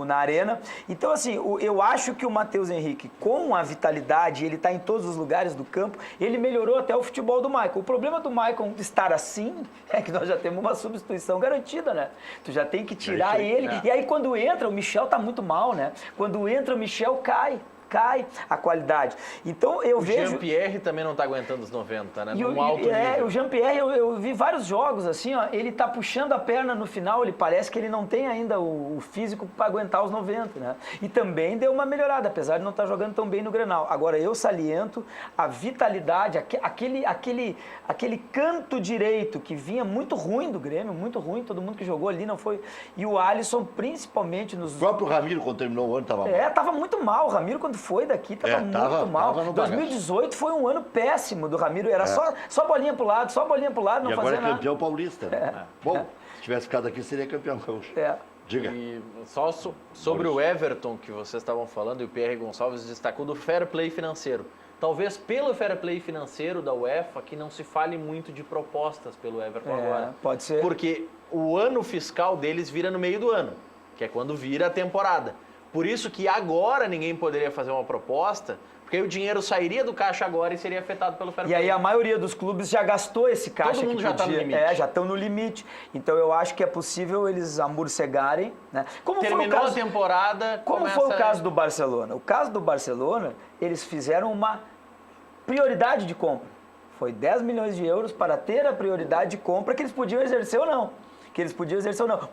na Arena. Então, assim, eu acho que o Matheus Henrique, com a vitalidade, ele está em todos os lugares do campo, ele melhorou até o futebol do Michael. O problema do Michael estar assim é que nós já temos uma substituição garantida, né? Tu já tem que tirar ele. E aí, quando entra, o Michel está muito mal, né? Quando entra, o Michel cai a qualidade. Então eu vejo... O Jean-Pierre também não está aguentando os 90, né? E Num alto nível. O Jean-Pierre, eu vi vários jogos assim, ó, ele tá puxando a perna no final, ele parece que ele não tem ainda o físico para aguentar os 90, né? E também deu uma melhorada, apesar de não estar jogando tão bem no Grenal. Agora eu saliento a vitalidade, aquele canto direito que vinha muito ruim do Grêmio, muito ruim, todo mundo que jogou ali não foi... E o Alisson, principalmente nos... O próprio Ramiro, quando terminou o ano, estava mal. Tava muito mal. O Ramiro, quando foi daqui, tava muito mal. 2018 foi um ano péssimo do Ramiro. Era só bolinha pro lado, não fazia nada. E agora é campeão paulista. Né? Bom, se tivesse ficado aqui, seria campeão gaúcho. Diga. E só sobre o Everton, que vocês estavam falando, e o Pierre Gonçalves destacou do fair play financeiro. Talvez pelo fair play financeiro da UEFA que não se fale muito de propostas pelo Everton agora. Pode ser. Porque o ano fiscal deles vira no meio do ano, que é quando vira a temporada. Por isso que agora ninguém poderia fazer uma proposta, porque aí o dinheiro sairia do caixa agora e seria afetado pelo fair play. E aí a maioria dos clubes já gastou esse caixa. Todo mundo já está no limite. Já estão no limite. Então eu acho que é possível eles amorcegarem. Né? Terminou a temporada... Como foi o caso do Barcelona? O caso do Barcelona, eles fizeram uma prioridade de compra. Foi 10 milhões de euros para ter a prioridade de compra que eles podiam exercer ou não.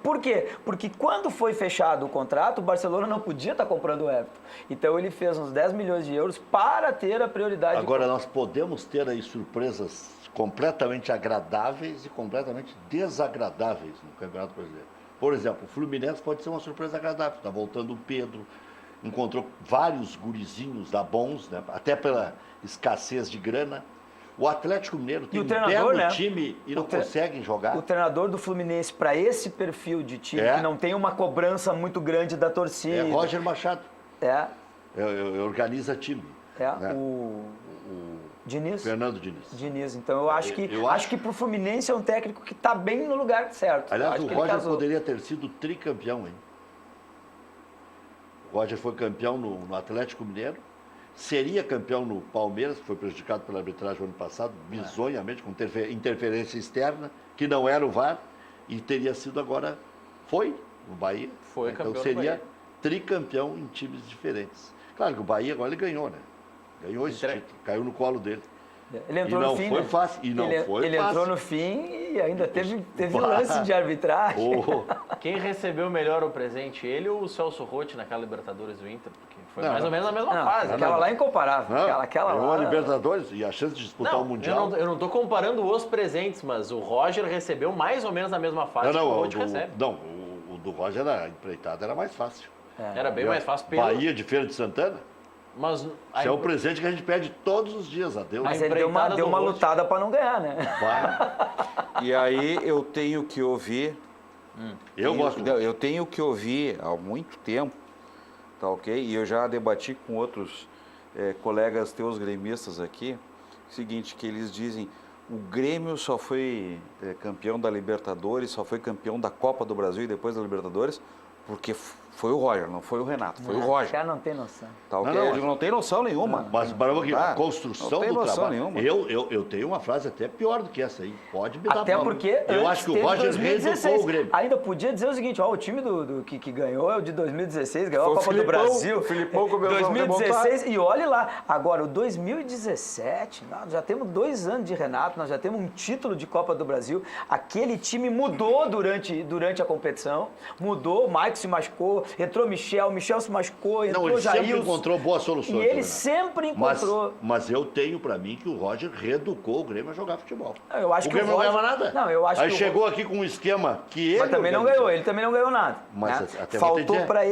Por quê? Porque quando foi fechado o contrato, o Barcelona não podia estar comprando o Everton. Então ele fez uns 10 milhões de euros para ter a prioridade. Agora nós podemos ter aí surpresas completamente agradáveis e completamente desagradáveis no Campeonato Brasileiro. Por exemplo, o Fluminense pode ser uma surpresa agradável. Está voltando o Pedro, encontrou vários gurizinhos da bons, né? Até pela escassez de grana. O Atlético Mineiro tem um belo time e não conseguem jogar. O treinador do Fluminense, para esse perfil de time, que não tem uma cobrança muito grande da torcida. É Roger Machado. Organiza time. Né? O Diniz. Fernando Diniz. Diniz. Então eu acho que para o Fluminense é um técnico que está bem no lugar certo. Aliás, o Roger poderia ter sido tricampeão, hein? O Roger foi campeão no Atlético Mineiro. Seria campeão no Palmeiras, que foi prejudicado pela arbitragem ano passado, bizonhamente, com interferência externa, que não era o VAR, e teria sido agora, foi no Bahia. Foi então campeão seria tricampeão em times diferentes. Claro que o Bahia agora ele ganhou, né? Ganhou esse título, caiu no colo dele. Ele entrou no fim, foi fácil. Ele entrou no fim e ainda teve lance de arbitragem. Quem recebeu melhor o presente, ele ou o Celso Roth naquela Libertadores do Inter? Porque foi mais ou menos a mesma fase. Aquela lá é incomparável. Aquela lá... a Libertadores e a chance de disputar o Mundial. Eu não estou comparando os presentes, mas o Roger recebeu mais ou menos na mesma fase que o Roth recebe. Não, o do Roger, a empreitada era mais fácil. Era bem mais fácil. Bahia de Feira de Santana. Mas isso é um presente que a gente pede todos os dias a Deus. Mas ele deu uma lutada para não ganhar, né? E aí eu tenho que ouvir... Eu tenho que ouvir há muito tempo, tá ok? E eu já debati com outros colegas teus gremistas aqui, o seguinte, que eles dizem, o Grêmio só foi campeão da Libertadores, só foi campeão da Copa do Brasil e depois da Libertadores, porque foi o Roger, não foi o Renato, foi o Roger. O cara não tem noção. Tá ok? Não tem noção nenhuma. Mas a construção do trabalho... Nenhuma. Eu tenho uma frase até pior do que essa aí. Pode me dar até porque eu acho que o Roger reeducou o Grêmio. Ainda podia dizer o seguinte, o time que ganhou é o de 2016, ganhou a Copa do Brasil. O Filipão começou 2016, e olhe lá. Agora, o 2017, nós já temos 2 anos de Renato, nós já temos um título de Copa do Brasil. Aquele time mudou durante a competição, mudou, o Maicon se machucou, entrou Michel se machucou, entrou ele Jailson. Sempre encontrou boas soluções. E ele sempre encontrou. Mas eu tenho pra mim que o Roger reeducou o Grêmio a jogar futebol. Eu acho o Grêmio não ganhava nada. Não, eu acho Aí que chegou aqui com um esquema que ele... Mas também não ganhou, ele também não ganhou nada. Mas né? até faltou para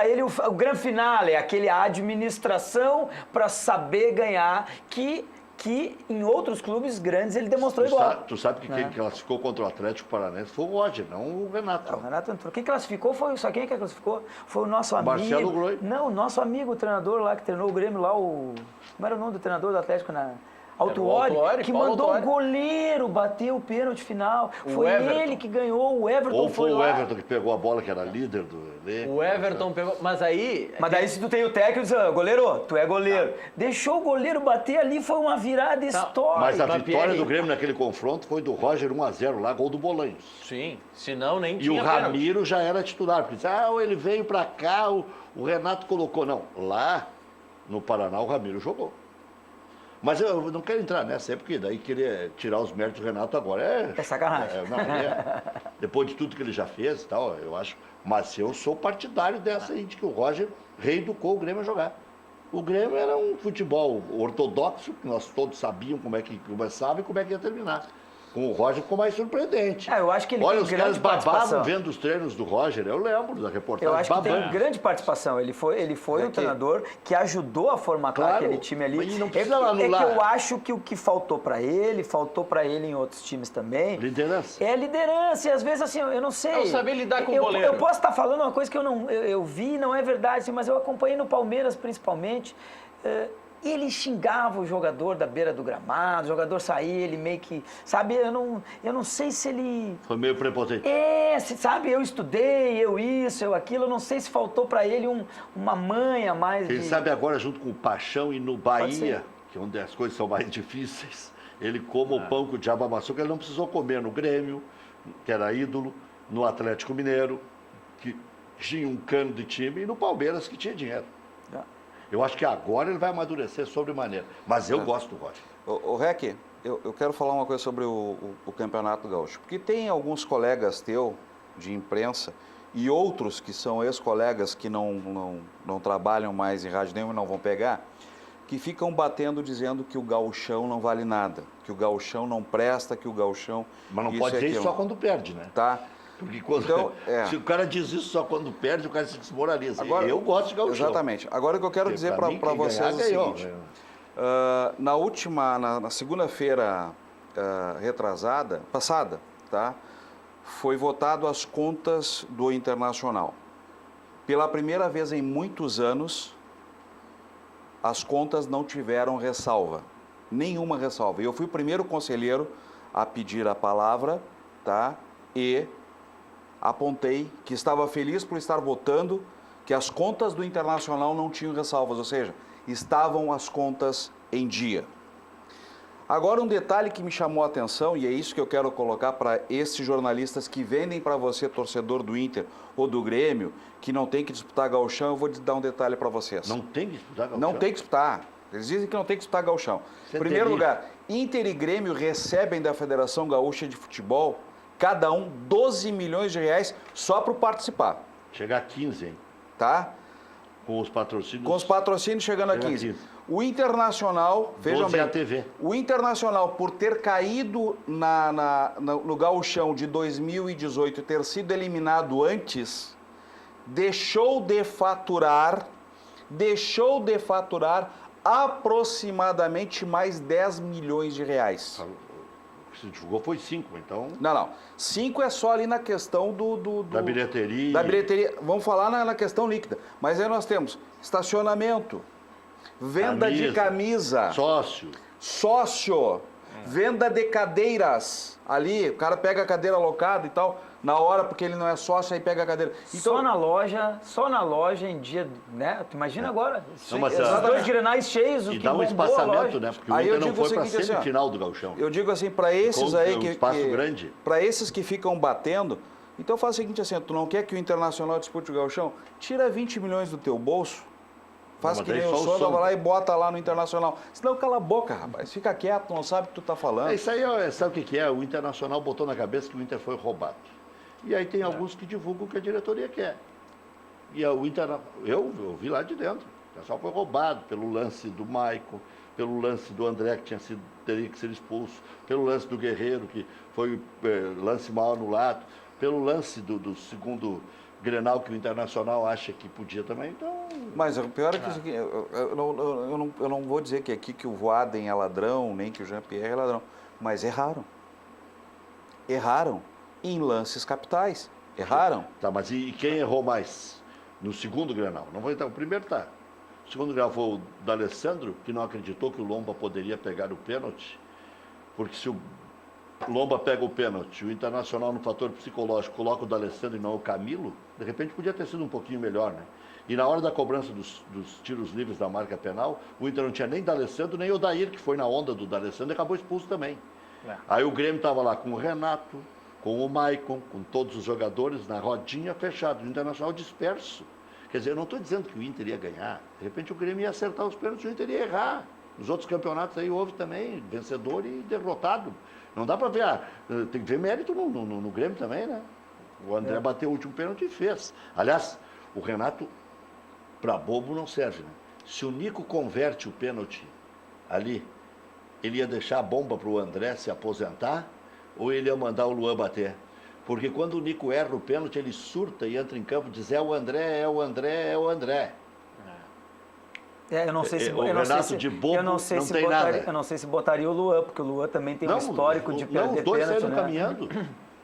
ele o grande finale, aquele administração para saber ganhar que que em outros clubes grandes ele demonstrou Tu igual. tu sabe que quem classificou contra o Atlético Paranaense foi o Roger, não o Renato. O Renato entrou. Quem classificou foi. Só quem que classificou? Foi o nosso amigo. Marcelo Groi. Não, o nosso amigo, o treinador lá que treinou o Grêmio lá, o. Como era o nome do treinador do Atlético na. Autuori, que Paulo mandou Autuori. o goleiro bater o pênalti final. O Foi Everton. ele que ganhou, o Everton Ou foi o lá. Everton que pegou a bola, que era líder do elenco. O Everton pegou. Mas aí. Mas daí se tu tem o técnico, diz, goleiro, tu é goleiro. Deixou o goleiro bater ali, foi uma virada histórica. Mas a Mas, vitória Pierre- do Grêmio naquele confronto foi do Roger 1-0 lá, gol do Bolanhos. Sim, senão nem E tinha o pênalti. Ramiro já era titular, porque disse, ele veio pra cá, o Renato colocou. Não, lá no Paraná o Ramiro jogou. Mas eu não quero entrar nessa, é porque daí querer tirar os méritos do Renato agora É sacanagem. depois de tudo que ele já fez e tal, eu acho. Mas eu sou partidário dessa aí, de que o Roger reeducou o Grêmio a jogar. O Grêmio era um futebol ortodoxo, que nós todos sabíamos como é que começava e como é que ia terminar. Com o Roger ficou mais surpreendente. Eu acho que ele Olha, tem os grande caras babavam participação. vendo os treinos do Roger, eu lembro da reportagem, Eu acho que babando. tem grande participação. Ele foi um treinador que ajudou a formatar Claro, aquele time ali. mas não É precisa que anular. eu acho que o que faltou para ele em outros times também. Liderança. É liderança, e às vezes assim, eu não sei. É o saber lidar com o eu, goleiro. Eu posso estar falando uma coisa que eu vi, não é verdade, assim, mas eu acompanhei no Palmeiras principalmente. Ele xingava o jogador da beira do gramado, o jogador saía, ele meio que. Sabe, eu não sei se ele. Foi meio prepotente. Sabe, eu estudei, eu isso, eu aquilo, eu não sei se faltou para ele uma manha mais. Quem sabe agora, junto com o Paixão e no Bahia, ser. que é onde as coisas são mais difíceis, ele coma o pão que o diabo amassou, que ele não precisou comer no Grêmio, que era ídolo, no Atlético Mineiro, que tinha um cano de time, e no Palmeiras, que tinha dinheiro. Eu acho que agora ele vai amadurecer sobremaneira. Mas eu gosto do Roger. O Rec, eu quero falar uma coisa sobre o Campeonato Gaúcho. Porque tem alguns colegas teu de imprensa e outros que são ex-colegas que não trabalham mais em rádio nenhuma e não vão pegar, que ficam batendo dizendo que o gauchão não vale nada, que o gauchão não presta, que o gauchão... Mas não isso pode e dizer isso aquilo. só quando perde, né? Tá? Porque quando, Então, se o cara diz isso só quando perde, o cara se desmoraliza. Agora, Eu gosto de gauchão. Exatamente. Agora o que eu quero Porque dizer pra mim, para quem vocês ganhar, é o ganhou, seguinte. né? Na segunda-feira passada, tá? Foi votado as contas do Internacional. Pela primeira vez em muitos anos, as contas não tiveram ressalva. Nenhuma ressalva. E eu fui o primeiro conselheiro a pedir a palavra, tá? E apontei que estava feliz por estar votando que as contas do Internacional não tinham ressalvas, ou seja, estavam as contas em dia. Agora um detalhe que me chamou a atenção, e é isso que eu quero colocar para esses jornalistas que vendem para você, torcedor do Inter ou do Grêmio, que não tem que disputar gauchão, eu vou dar um detalhe para vocês. Não tem que disputar gauchão? Não tem que disputar. Eles dizem que não tem que disputar gauchão. Isso é Primeiro terrível. lugar, Inter e Grêmio recebem da Federação Gaúcha de Futebol, cada um 12 milhões de reais só para participar, Chegar a 15, hein? tá? Com os patrocínios. Com os patrocínios chegando a Chega a 15. 15. O Internacional, vejam 12 bem, é a TV. o Internacional, por ter caído no gauchão de 2018 e ter sido eliminado antes, deixou de faturar aproximadamente mais 10 milhões de reais. O que se divulgou foi 5, então. Não. 5 é só ali na questão Da bilheteria. Da bilheteria. Vamos falar na questão líquida. Mas aí nós temos estacionamento, venda de camisa, sócio, venda de cadeiras. Ali, o cara pega a cadeira alocada e tal, na hora, porque ele não é sócio, aí pega a cadeira. Então, Só na loja em dia, né? Tu imagina agora, Não, mas, esses dois grenais cheios, o E que dá um bombou a espaçamento, loja. né? Porque o Aí eu Inter não digo o foi para seguinte, assim, ó, semifinal do gauchão. eu digo assim, para esses Ficou aí um que... espaço grande. Para esses que ficam batendo, então faz o seguinte assim, tu não quer que o Internacional dispute o gauchão? Tira 20 milhões do teu bolso, faz Não, mas que nem aí o só o Sonda, Sonda. vai lá e bota lá no Internacional. Senão cala a boca, rapaz, fica quieto, não sabe o que tu tá falando. Isso aí, sabe o que é? O Internacional botou na cabeça que o Inter foi roubado. E aí tem alguns que divulgam o que a diretoria quer. E o Inter, eu vi lá de dentro. O pessoal foi roubado pelo lance do Maicon, pelo lance do André, que teria que ser expulso, pelo lance do Guerreiro, que foi lance mal anulado, pelo lance do segundo Grenal que o Internacional acha que podia também, então... Mas o pior é que isso aqui, eu não vou dizer que aqui que o Voaden é ladrão, nem que o Jean-Pierre é ladrão, mas erraram. Erraram em lances capitais. Erraram. Tá, mas e quem errou mais no segundo Grenal? Não vou entrar, o primeiro tá. O segundo Grenal foi o D'Alessandro, que não acreditou que o Lomba poderia pegar o pênalti, porque se o Lomba pega o pênalti, o Internacional no fator psicológico coloca o D'Alessandro e não o Camilo, de repente podia ter sido um pouquinho melhor, né? E na hora da cobrança dos tiros livres da marca penal, o Inter não tinha nem D'Alessandro, nem o Odair, que foi na onda do D'Alessandro e acabou expulso também. Aí o Grêmio estava lá com o Renato, com o Maicon, com todos os jogadores na rodinha fechada, o Internacional disperso. Quer dizer, eu não estou dizendo que o Inter ia ganhar, de repente o Grêmio ia acertar os pênaltis, o Inter ia errar. Nos outros campeonatos aí houve também vencedor e derrotado. Não dá para ver, tem que ver mérito no Grêmio também, né? O André bateu o último pênalti e fez. Aliás, o Renato, para bobo, não serve, né? Se o Nico converte o pênalti ali, ele ia deixar a bomba para o André se aposentar ou ele ia mandar o Luan bater? Porque quando o Nico erra o pênalti, ele surta e entra em campo e diz, é o André, é o André, é o André. Eu não sei se o Renato de bobo não tem nada. Eu não sei se botaria o Luan, porque o Luan também tem um histórico de perder os dois pênalti, saíram caminhando.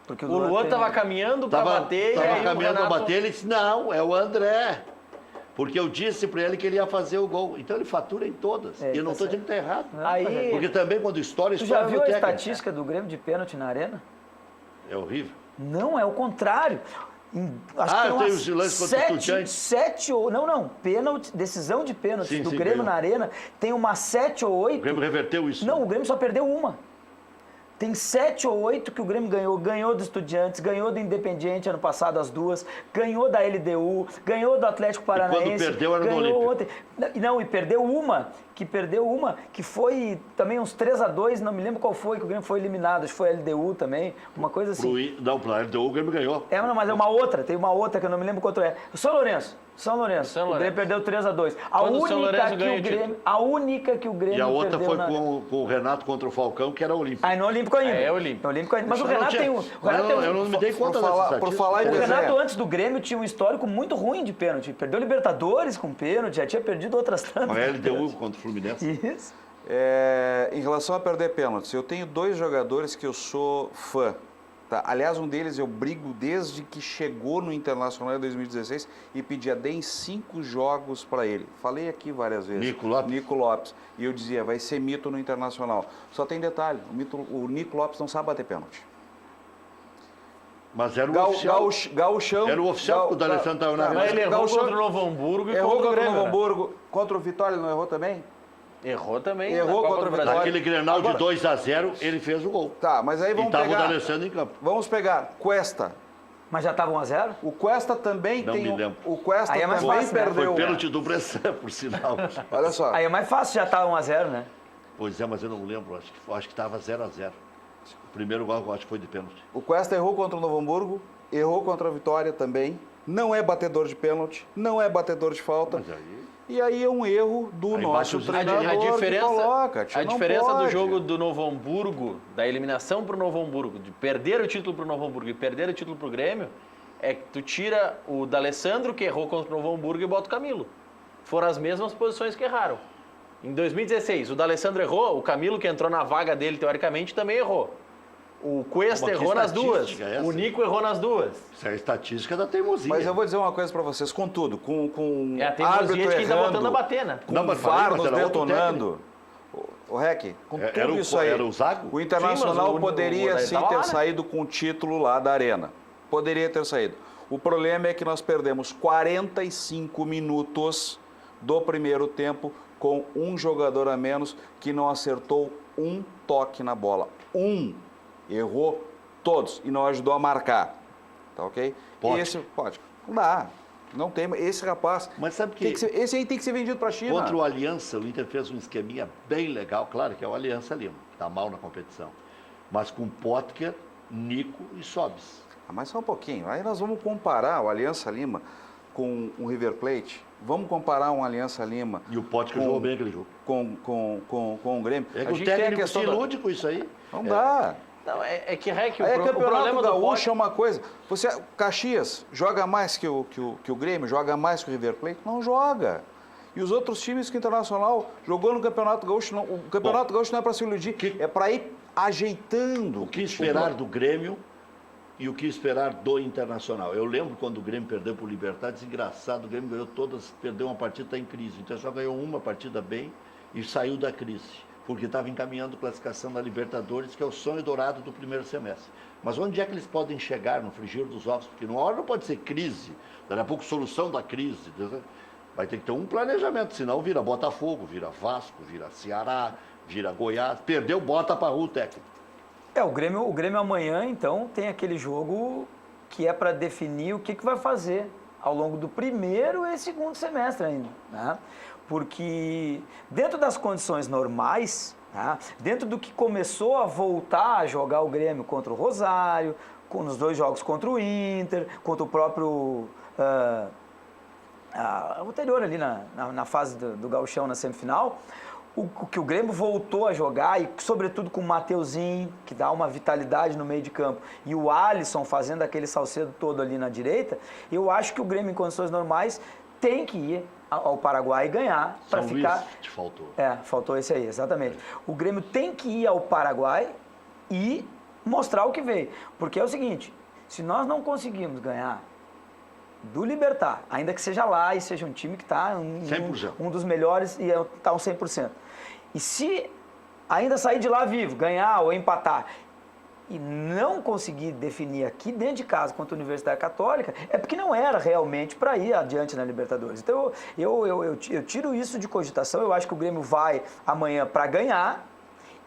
Porque O Luan estava caminhando para bater e aí caminhando o Renato... para bater, ele disse, não, é o André. Porque eu disse para ele que ele ia fazer o gol. Então ele fatura em todas. E eu não estou dizendo que está errado. Aí... Porque também quando estoura Tu já viu no a técnico. estatística do Grêmio de pênalti na arena? É horrível. Não, é o contrário. Acho que tem os lances contra o Estudiantes. sete ou... Não, pênalti, decisão de pênalti do Grêmio ganhou. na arena, tem umas 7 ou 8... O Grêmio reverteu isso. Não, o Grêmio só perdeu uma. Tem 7 ou 8 que o Grêmio ganhou. Ganhou do Estudiantes, ganhou do Independiente ano passado, as duas. Ganhou da LDU, ganhou do Atlético Paranaense. E quando perdeu era no ganhou Olímpico. ontem. Não, e perdeu uma, que foi também uns 3-2, não me lembro qual foi, que o Grêmio foi eliminado. Acho que foi a LDU também, uma coisa assim. Não, pro LDU o Grêmio ganhou. Não, mas é uma outra, tem uma outra que eu não me lembro quanto é. São Lourenço. O Grêmio perdeu 3-2. A única que o Grêmio E a outra perdeu foi com o Renato contra o Falcão, que era olímpico. no Olímpico ainda. É olímpico. Mas o Renato tem um... Eu não me dei conta dessa por falar em O desenho. Renato, antes do Grêmio, tinha um histórico muito ruim de pênalti. Perdeu Libertadores com pênalti, já tinha perdido outras tantas. A LDU contra o Fluminense. Isso. Em relação a perder pênaltis, eu tenho 2 jogadores que eu sou fã. Tá? Aliás, um deles eu brigo desde que chegou no Internacional em 2016 e pedia, deem 5 jogos para ele. Falei aqui várias vezes. Nico Lopes. E eu dizia, vai ser mito no Internacional. Só tem detalhe, o Nico Lopes não sabe bater pênalti. Mas era o oficial. Gauchão. Era o oficial que o D'Alessandro estava na Mas ele rede. errou contra o Novo Hamburgo e Errou contra o contra o Grêmio, Novo né? Hamburgo. Contra o Vitória ele não errou também? Errou também. Errou na Copa contra do o Brasil. Vitória. Naquele Grenal de 2-0, ele fez o gol. Tá, mas aí E vamos estava o pegar... D'Alessandro em campo. Vamos pegar Cuesta. Mas já estava 1-0? O Cuesta também Não tem... me lembro. O Cuesta Aí é mais também fácil, né? perdeu... Foi pênalti do Bressan, por sinal. Olha só. Aí é mais fácil, já estava 1-0, né? Pois é, mas eu não lembro. Acho que estava 0-0. O primeiro gol eu acho que foi de pênalti. O Cuesta errou contra o Novo Hamburgo, errou contra a Vitória também. Não é batedor de pênalti, não é batedor de falta. Mas aí... E aí é um erro do Aí nosso bate os- treinador A diferença, que coloca. a Não diferença do pode. jogo do Novo Hamburgo, da eliminação para o Novo Hamburgo, de perder o título para o Novo Hamburgo e perder o título para o Grêmio, é que tu tira o D'Alessandro, que errou contra o Novo Hamburgo, e bota o Camilo. Foram as mesmas posições que erraram. Em 2016, o D'Alessandro errou, o Camilo, que entrou na vaga dele, teoricamente, também errou. O Cuesta Mas que errou nas duas. estatística é essa? O Nico errou nas duas. Isso é a estatística da teimosia. Mas eu vou dizer uma coisa pra vocês, com tudo, com É a teimosia árbitro de quem tá errando, botando a bater, né? com Não, o mas falei, VAR mas nos era outro detonando. O Rec, com Era tudo o- isso aí, era o Zago? o Sim, Internacional mas o poderia Odair sim tava ter lá, né? saído com o título lá da Arena. Poderia ter saído. O problema é que nós perdemos 45 minutos do primeiro tempo com um jogador a menos que não acertou um toque na bola. Errou todos e não ajudou a marcar. Tá ok? Pode. Esse pode. Não dá. Não tem. Esse rapaz. Mas sabe que- tem que ser- esse aí tem que ser vendido para a China. Contra o Aliança, o Inter fez um esqueminha bem legal. Claro que é o Aliança Lima, que está mal na competição. Mas com Potker, Nico e Sobis. Ah, mas só um pouquinho. Aí nós vamos comparar o Aliança Lima com o River Plate. Vamos comparar um Aliança Lima E o Potker Com- jogou bem aquele jogo. com o Grêmio. É que A o gente tem a técnico se questão da- ilude com isso aí. Não dá. Não, é que, Rec, Aí o Campeonato problema do Gaúcho Potter... é uma coisa. Caxias joga mais que o Grêmio, joga mais que o River Plate? Não joga. E os outros times que o Internacional jogou no Campeonato Gaúcho, não, o Campeonato Gaúcho não é para se iludir, é para ir ajeitando. O que esperar do Grêmio e o que esperar do Internacional? Eu lembro quando o Grêmio perdeu para o Libertad, desgraçado, o Grêmio ganhou todas, perdeu uma partida, está em crise. O Internacional ganhou uma partida bem e saiu da crise, porque estava encaminhando classificação na Libertadores, que é o sonho dourado do primeiro semestre. Mas onde é que eles podem chegar no frigir dos ovos? Porque numa hora não pode ser crise, daqui a pouco solução da crise. Vai ter que ter um planejamento, senão vira Botafogo, vira Vasco, vira Ceará, vira Goiás. Perdeu, bota para rua o técnico. O Grêmio amanhã, então, tem aquele jogo que é para definir o que vai fazer ao longo do primeiro e segundo semestre ainda, né? Porque dentro das condições normais, né, dentro do que começou a voltar a jogar o Grêmio contra o Rosário, nos 2 jogos contra o Inter, contra o próprio... o anterior ali na fase do Gauchão, na semifinal, o que o Grêmio voltou a jogar, e sobretudo com o Mateuzinho, que dá uma vitalidade no meio de campo, e o Alisson fazendo aquele salcedo todo ali na direita, eu acho que o Grêmio, em condições normais, tem que ir ao Paraguai e ganhar para ficar... Luís te faltou. Faltou esse aí, exatamente. O Grêmio tem que ir ao Paraguai e mostrar o que veio. Porque é o seguinte, se nós não conseguimos ganhar do Libertad, ainda que seja lá e seja um time que está um dos melhores e está um 100%. E se ainda sair de lá vivo, ganhar ou empatar e não conseguir definir aqui dentro de casa contra a Universidade Católica, é porque não era realmente para ir adiante na Libertadores. Então eu tiro isso de cogitação. Eu acho que o Grêmio vai amanhã para ganhar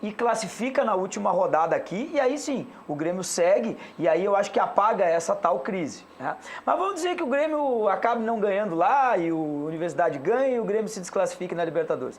e classifica na última rodada aqui, e aí sim, o Grêmio segue, e aí eu acho que apaga essa tal crise, né? Mas vamos dizer que o Grêmio acabe não ganhando lá, e o Universidade ganha, e o Grêmio se desclassifique na Libertadores.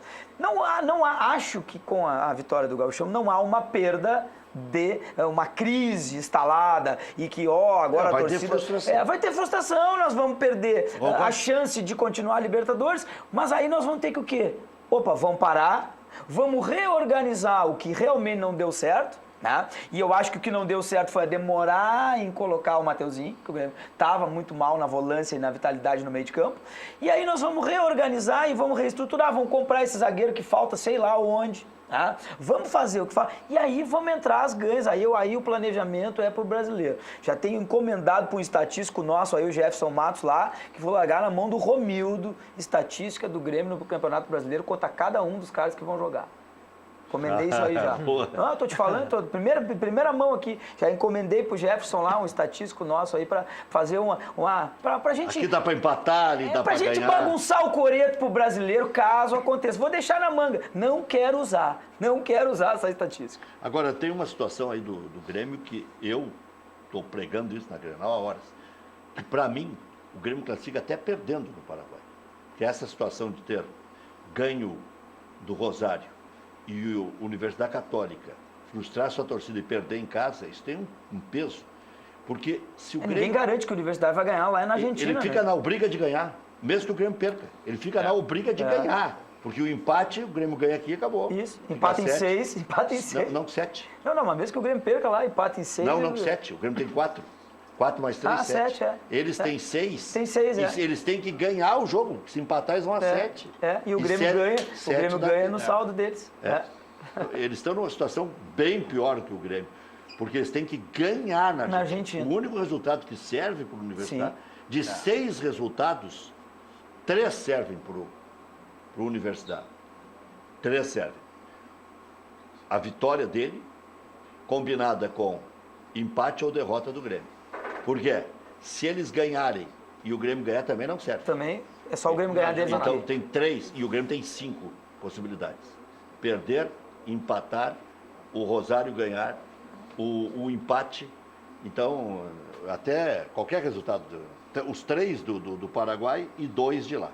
Acho que com a vitória do Gauchão não há uma perda de uma crise instalada, e que, agora a torcida... vai ter frustração, nós vamos perder a chance de continuar a Libertadores, mas aí nós vamos ter que o quê? Vamos parar, vamos reorganizar o que realmente não deu certo, né? E eu acho que o que não deu certo foi demorar em colocar o Mateuzinho, que o Grêmio estava muito mal na volância e na vitalidade no meio de campo. E aí nós vamos reorganizar e vamos reestruturar, vamos comprar esse zagueiro que falta sei lá onde. Tá? Vamos fazer o que faz. E aí vamos entrar as ganhas. Aí o planejamento é para o brasileiro. Já tenho encomendado para um estatístico nosso, aí o Jefferson Matos lá, que vou largar na mão do Romildo, estatística do Grêmio no Campeonato Brasileiro, contra cada um dos caras que vão jogar. Encomendei isso aí já. Não, eu tô te falando, primeira mão aqui. Já encomendei pro Jefferson lá, um estatístico nosso aí, pra fazer pra gente... Aqui dá pra empatar, ali dá pra ganhar. Pra gente bagunçar o coreto pro brasileiro, caso aconteça. Vou deixar na manga. Não quero usar essa estatística. Agora, tem uma situação aí do Grêmio que eu tô pregando isso na Grenal há horas. Que pra mim, o Grêmio classifica até perdendo no Paraguai. Que é essa situação de ter ganho do Rosário e a Universidade Católica frustrar sua torcida e perder em casa, isso tem um peso. Porque se o Grêmio... Ninguém garante que a Universidade vai ganhar lá na Argentina. Ele fica na obriga de ganhar, mesmo que o Grêmio perca. Ele fica na obriga de ganhar. Porque o empate, o Grêmio ganha aqui e acabou. Isso, empata em 6, empata em 6. Não, 7. Não, mas mesmo que o Grêmio perca lá, empata em 6. Não, 7. O Grêmio tem 4. 4 mais 3, 7. 7, Eles têm 6. Tem 6, Eles têm que ganhar o jogo. Se empatar, eles vão a 7. E o Grêmio ganha no saldo deles. Eles estão numa situação bem pior que o Grêmio. Porque eles têm que ganhar na Argentina. O único resultado que serve para a Universidade, de 6 resultados, 3 servem para a Universidade. 3 servem. A vitória dele, combinada com empate ou derrota do Grêmio. Por quê? Se eles ganharem e o Grêmio ganhar, também não serve. Também é só o Grêmio ganhar deles. Então tem 3 e o Grêmio tem 5 possibilidades. Perder, empatar, o Rosário ganhar, o empate. Então, até qualquer resultado. Os 3 do Paraguai e 2 de lá.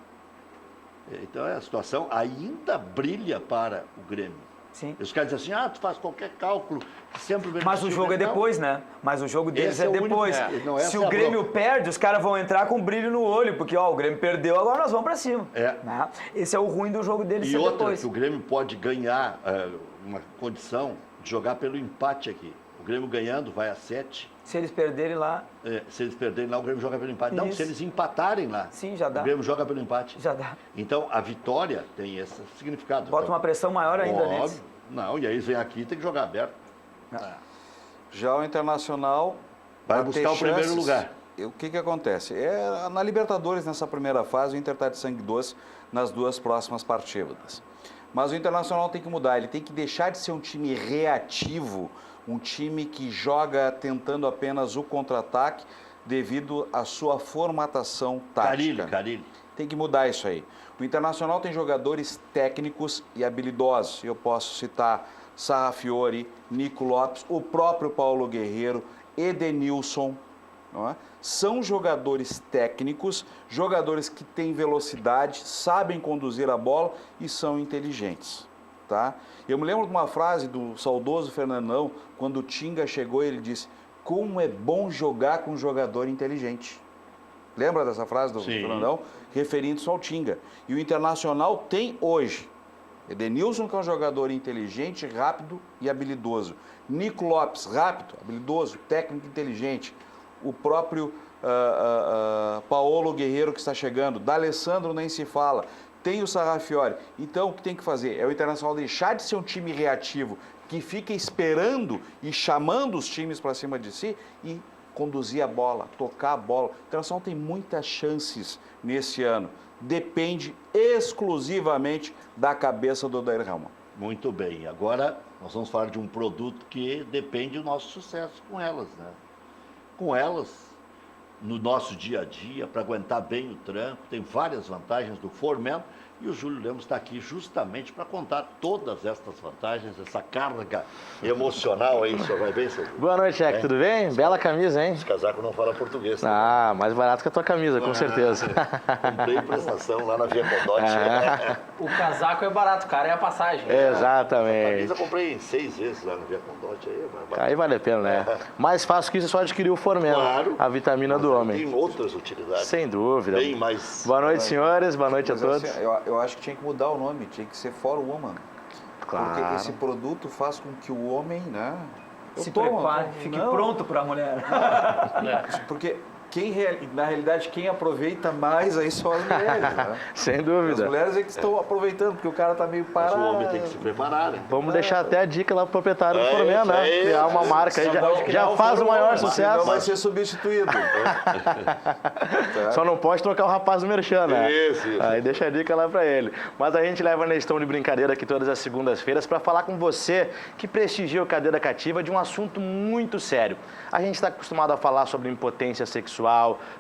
Então a situação ainda brilha para o Grêmio. Sim. Os caras dizem assim, tu faz qualquer cálculo, sempre... Mas o jogo é depois, né? Mas o jogo deles é depois. Se o Grêmio perde, os caras vão entrar com brilho no olho, porque o Grêmio perdeu, agora nós vamos pra cima. Né? Esse é o ruim do jogo deles. E outra, que o Grêmio pode ganhar uma condição de jogar pelo empate aqui. Grêmio ganhando, vai a 7. Se eles perderem lá, Se eles perderem lá, o Grêmio joga pelo empate. Não, Isso. se eles empatarem lá, sim, já dá. o Grêmio joga pelo empate. Já dá. Então, a vitória tem esse significado. Bota Então, uma pressão maior ainda óbvio. neles. Não, e aí eles vêm aqui e tem que jogar aberto. Já o Internacional Vai ter buscar o primeiro chances. lugar. O que acontece? Na Libertadores, nessa primeira fase, o Inter está de sangue doce nas 2 próximas partidas. Mas o Internacional tem que mudar, ele tem que deixar de ser um time reativo, um time que joga tentando apenas o contra-ataque devido à sua formatação tática. Carille. Tem que mudar isso aí. O Internacional tem jogadores técnicos e habilidosos. Eu posso citar Sarrafiori, Nico Lopes, o próprio Paulo Guerreiro, Edenilson. Não é? São jogadores técnicos, jogadores que têm velocidade, sabem conduzir a bola e são inteligentes. Tá? Eu me lembro de uma frase do saudoso Fernandão, quando o Tinga chegou e ele disse: como é bom jogar com um jogador inteligente. Lembra dessa frase do Sim. Fernandão? Referindo-se ao Tinga. E o Internacional tem hoje Edenilson, que é um jogador inteligente, rápido e habilidoso. Nico Lopes, rápido, habilidoso, técnico inteligente. O próprio Paulo Guerreiro, que está chegando. D'Alessandro nem se fala. Tem o Sarrafiori. Então, o que tem que fazer? É o Internacional deixar de ser um time reativo, que fica esperando e chamando os times para cima de si e conduzir a bola, tocar a bola. O Internacional tem muitas chances nesse ano. Depende exclusivamente da cabeça do Odair Helman. Muito bem. Agora, nós vamos falar de um produto que depende do nosso sucesso com elas, né? Com elas, no nosso dia a dia, para aguentar bem o tranco, tem várias vantagens do Formen, e o Júlio Lemos está aqui justamente para contar todas estas vantagens, essa carga emocional aí. O senhor vai bem, seu Júlio? Boa noite, Jack. Tudo bem? Bela camisa, hein? Esse casaco não fala português. Né? Ah, mais barato que a tua camisa, com certeza. Comprei prestação lá na Via Condote. O casaco é barato, cara, é a passagem. A Exatamente. camisa eu comprei 6 vezes lá na Via Condote. Aí vale a pena, né? Mais fácil que isso é só adquirir o Formen, Claro. a vitamina do homem. Tem outras utilidades. Sem dúvida. Bem mais... Boa noite, senhores. Boa noite a Mas, todos. assim, eu acho que tinha que mudar o nome, tinha que ser For Woman. Porque Claro. esse produto faz com que o homem, né? Se prepare, fique pronto para a mulher. Porque na realidade, quem aproveita mais aí são as mulheres, né? Sem As dúvida. mulheres é que estão aproveitando, porque o cara tá meio Mas parado. o homem tem que se preparar, né? Vamos deixar até a dica lá pro proprietário do É Formen, isso né? aí. Criar uma marca aí, Só pode criar já o faz o Formen, maior senão Senão sucesso. vai ser substituído. Só não pode trocar o rapaz do merchan, né? Isso. Aí deixa a dica lá pra ele. Mas a gente leva a Nestão de brincadeira aqui todas as segundas-feiras para falar com você que prestigia o Cadeira Cativa de um assunto muito sério. A gente está acostumado a falar sobre impotência sexual,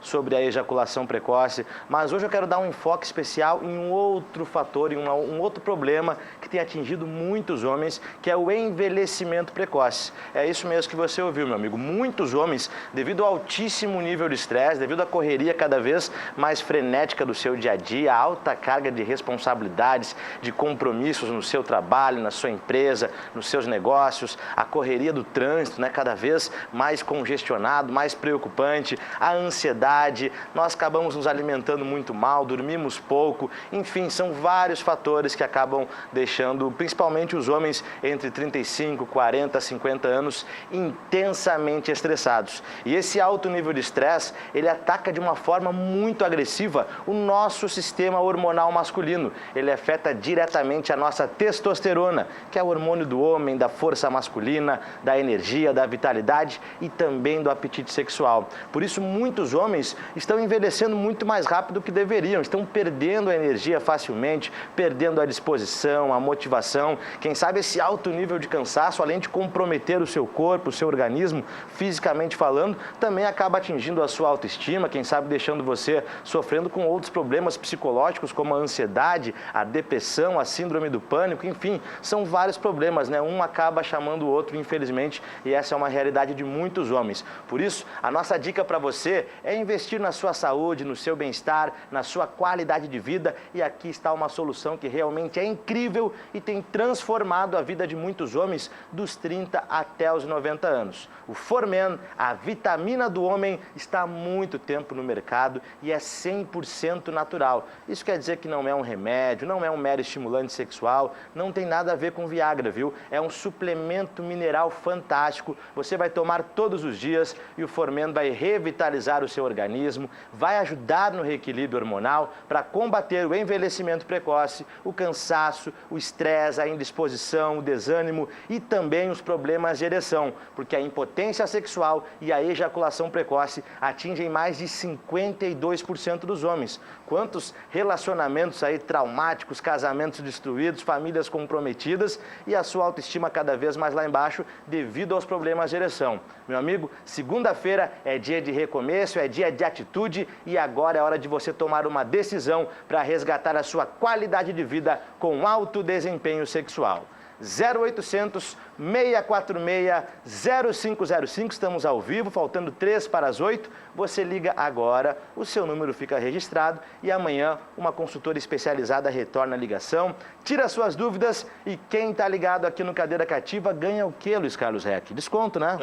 sobre a ejaculação precoce, mas hoje eu quero dar um enfoque especial em um outro fator, em um outro problema que tem atingido muitos homens, que é o envelhecimento precoce. É isso mesmo que você ouviu, meu amigo. Muitos homens, devido ao altíssimo nível de estresse, devido à correria cada vez mais frenética do seu dia a dia, a alta carga de responsabilidades, de compromissos no seu trabalho, na sua empresa, nos seus negócios, a correria do trânsito, né, cada vez mais congestionado, mais preocupante, a ansiedade, nós acabamos nos alimentando muito mal, dormimos pouco, enfim, são vários fatores que acabam deixando, principalmente os homens entre 35, 40, 50 anos, intensamente estressados. E esse alto nível de estresse, ele ataca de uma forma muito agressiva o nosso sistema hormonal masculino. Ele afeta diretamente a nossa testosterona, que é o hormônio do homem, da força masculina, da energia, da vitalidade e também do apetite sexual. Por isso, muitos homens estão envelhecendo muito mais rápido do que deveriam, estão perdendo a energia facilmente, perdendo a disposição, a motivação. Quem sabe esse alto nível de cansaço, além de comprometer o seu corpo, o seu organismo, fisicamente falando, também acaba atingindo a sua autoestima, quem sabe deixando você sofrendo com outros problemas psicológicos, como a ansiedade, a depressão, a síndrome do pânico, enfim, são vários problemas, né? Um acaba chamando o outro, infelizmente, e essa é uma realidade de muitos homens. Por isso, a nossa dica para você você é investir na sua saúde, no seu bem-estar, na sua qualidade de vida. E aqui está uma solução que realmente é incrível e tem transformado a vida de muitos homens dos 30 até os 90 anos. O Formen, a vitamina do homem, está há muito tempo no mercado e é 100% natural. Isso quer dizer que não é um remédio, não é um mero estimulante sexual, não tem nada a ver com Viagra, viu? É um suplemento mineral fantástico. Você vai tomar todos os dias e o Formen vai revitalizar o seu organismo, vai ajudar no reequilíbrio hormonal para combater o envelhecimento precoce, o cansaço, o estresse, a indisposição, o desânimo e também os problemas de ereção, porque a impotência sexual e a ejaculação precoce atingem mais de 52% dos homens. Quantos relacionamentos aí traumáticos, casamentos destruídos, famílias comprometidas e a sua autoestima cada vez mais lá embaixo devido aos problemas de ereção. Meu amigo, segunda-feira é dia de recomeço, é dia de atitude e agora é hora de você tomar uma decisão para resgatar a sua qualidade de vida com alto desempenho sexual. 0800 646 0505, estamos ao vivo, faltando 3 para as 8. Você liga agora, o seu número fica registrado e amanhã uma consultora especializada retorna a ligação, tira suas dúvidas e quem está ligado aqui no Cadeira Cativa ganha o quê, Luiz Carlos Reck? Desconto, né?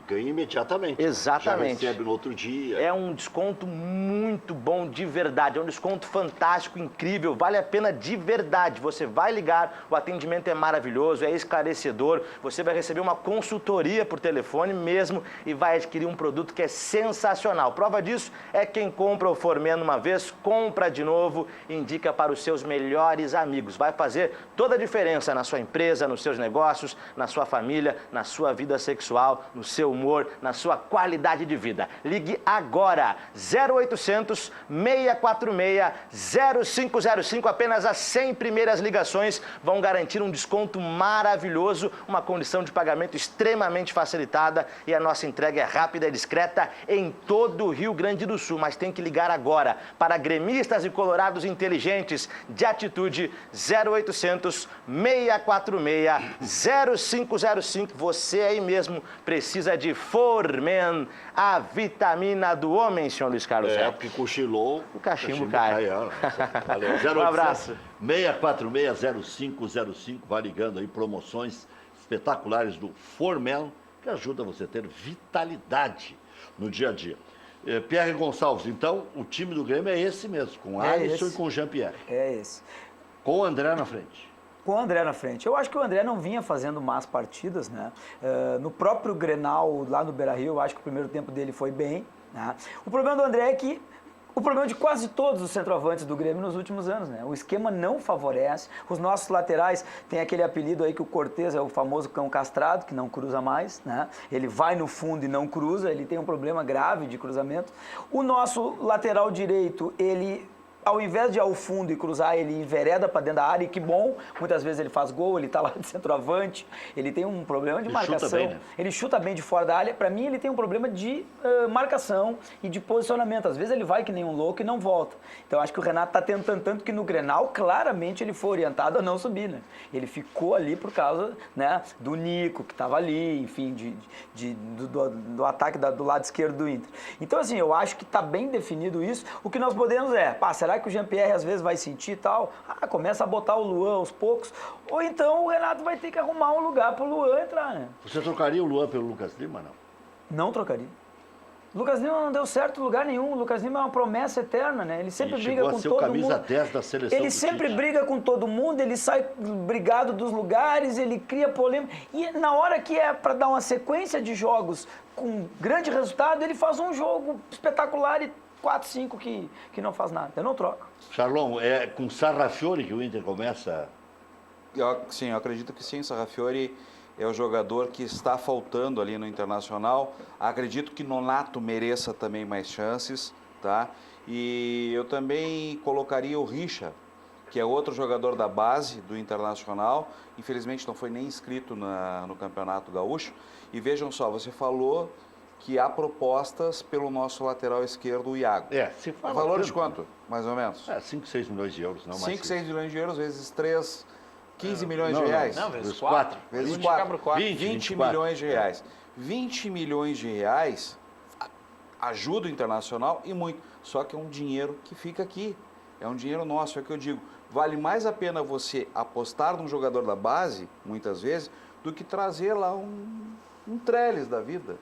Ganha imediatamente. Exatamente. Já recebe no outro dia. É um desconto muito bom de verdade, é um desconto fantástico, incrível, vale a pena de verdade. Você vai ligar, o atendimento é maravilhoso, é esclarecedor, você vai receber uma consultoria por telefone mesmo e vai adquirir um produto que é sensacional. Prova disso é quem compra o Formen uma vez, compra de novo, indica para os seus melhores amigos. Vai fazer toda a diferença na sua empresa, nos seus negócios, na sua família, na sua vida sexual, no seu humor, na sua qualidade de vida. Ligue agora, 0800 646 0505. Apenas as 100 primeiras ligações vão garantir um desconto maravilhoso, uma condição de pagamento extremamente facilitada e a nossa entrega é rápida e discreta em todo o Rio Grande do Sul. Mas tem que ligar agora para gremistas e colorados inteligentes de atitude, 0800 646 0505. Você aí mesmo precisa de Formen, a vitamina do homem, senhor Luiz Carlos. Porque cochilou. O cachimbo cai. Valeu. 0800 Um abraço. 646-0505, vai ligando aí, promoções espetaculares do Formen, que ajuda você a ter vitalidade no dia a dia. Pierre Gonçalves, então, o time do Grêmio é esse mesmo, com Alisson e com Jean-Pierre. É esse. Com o André na frente. Com o André na frente. Eu acho que o André não vinha fazendo más partidas, né? No próprio Grenal, lá no Beira-Rio, eu acho que o primeiro tempo dele foi bem, né? O problema do André é que o problema de quase todos os centroavantes do Grêmio nos últimos anos, né? O esquema não favorece. Os nossos laterais têm aquele apelido aí que o Cortez é o famoso cão castrado, que não cruza mais, né? Ele vai no fundo e não cruza, ele tem um problema grave de cruzamento. O nosso lateral direito, ele, ao invés de ir ao fundo e cruzar, ele envereda para dentro da área, e que bom, muitas vezes ele faz gol, ele está lá de centroavante, ele tem um problema de marcação. Chuta bem, né? Ele chuta bem de fora da área, para mim ele tem um problema de marcação e de posicionamento. Às vezes ele vai que nem um louco e não volta. Então acho que o Renato está tentando, tanto que no Grenal, claramente ele foi orientado a não subir, né? Ele ficou ali por causa, né, do Nico, que estava ali, enfim, do ataque do lado esquerdo do Inter. Então assim, eu acho que está bem definido isso. O que nós podemos será que o Jean-Pierre às vezes vai sentir e tal? Começa a botar o Luan aos poucos. Ou então o Renato vai ter que arrumar um lugar para o Luan entrar, né? Você trocaria o Luan pelo Lucas Lima, não? Não trocaria. O Lucas Lima não deu certo em lugar nenhum. O Lucas Lima é uma promessa eterna, né? Ele sempre briga com todo mundo. Camisa 10 da seleção. Ele sempre briga com todo mundo, ele sai brigado dos lugares, ele cria polêmica. E na hora que é para dar uma sequência de jogos com grande resultado, ele faz um jogo espetacular e 4, 5 que não faz nada. Eu não troco. Charlon, é com Sarrafiori que o Inter começa? Sim, eu acredito que sim. Sarrafiori é o jogador que está faltando ali no Internacional. Acredito que Nonato mereça também mais chances, tá? E eu também colocaria o Richa, que é outro jogador da base do Internacional. Infelizmente não foi nem inscrito no Campeonato Gaúcho. E vejam só, você falou que há propostas pelo nosso lateral esquerdo, o Iago. Se fala. Valor de quanto, mais ou menos? 5, 6 milhões de euros, não mais. 5, 6 milhões de euros, vezes 3, 15 milhões de reais. Não, vezes 4. Vezes Multiplicar por 4. 4. 20 milhões de reais. 20 milhões de reais ajuda o Internacional e muito. Só que é um dinheiro que fica aqui. É um dinheiro nosso, é o que eu digo. Vale mais a pena você apostar num jogador da base, muitas vezes, do que trazer lá um Trellis da vida,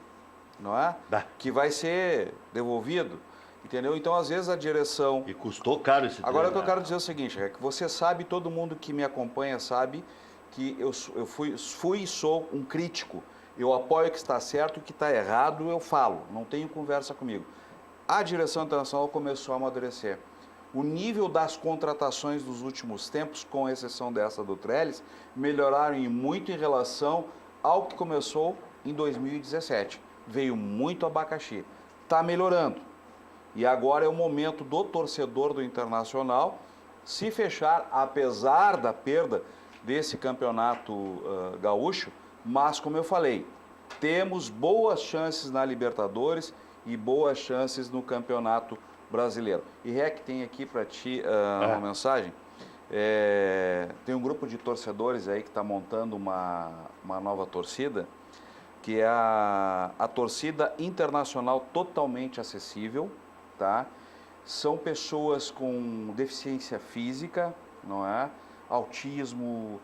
não é? Que vai ser devolvido, entendeu? Então, às vezes, a direção... E custou caro esse Agora, o que eu treino, quero dizer é o seguinte, é que você sabe, todo mundo que me acompanha sabe que eu fui e sou um crítico. Eu apoio o que está certo e o que está errado eu falo, não tenho conversa comigo. A direção internacional começou a amadurecer. O nível das contratações dos últimos tempos, com exceção dessa do Trellis, melhoraram muito em relação ao que começou em 2017. Veio muito abacaxi. Está melhorando. E agora é o momento do torcedor do Internacional se fechar, apesar da perda desse campeonato gaúcho, mas, como eu falei, temos boas chances na Libertadores e boas chances no Campeonato Brasileiro. E Rec, tem aqui para ti uma mensagem. Tem um grupo de torcedores aí que está montando uma nova torcida, que é a torcida internacional totalmente acessível, tá? São pessoas com deficiência física, não é? Autismo,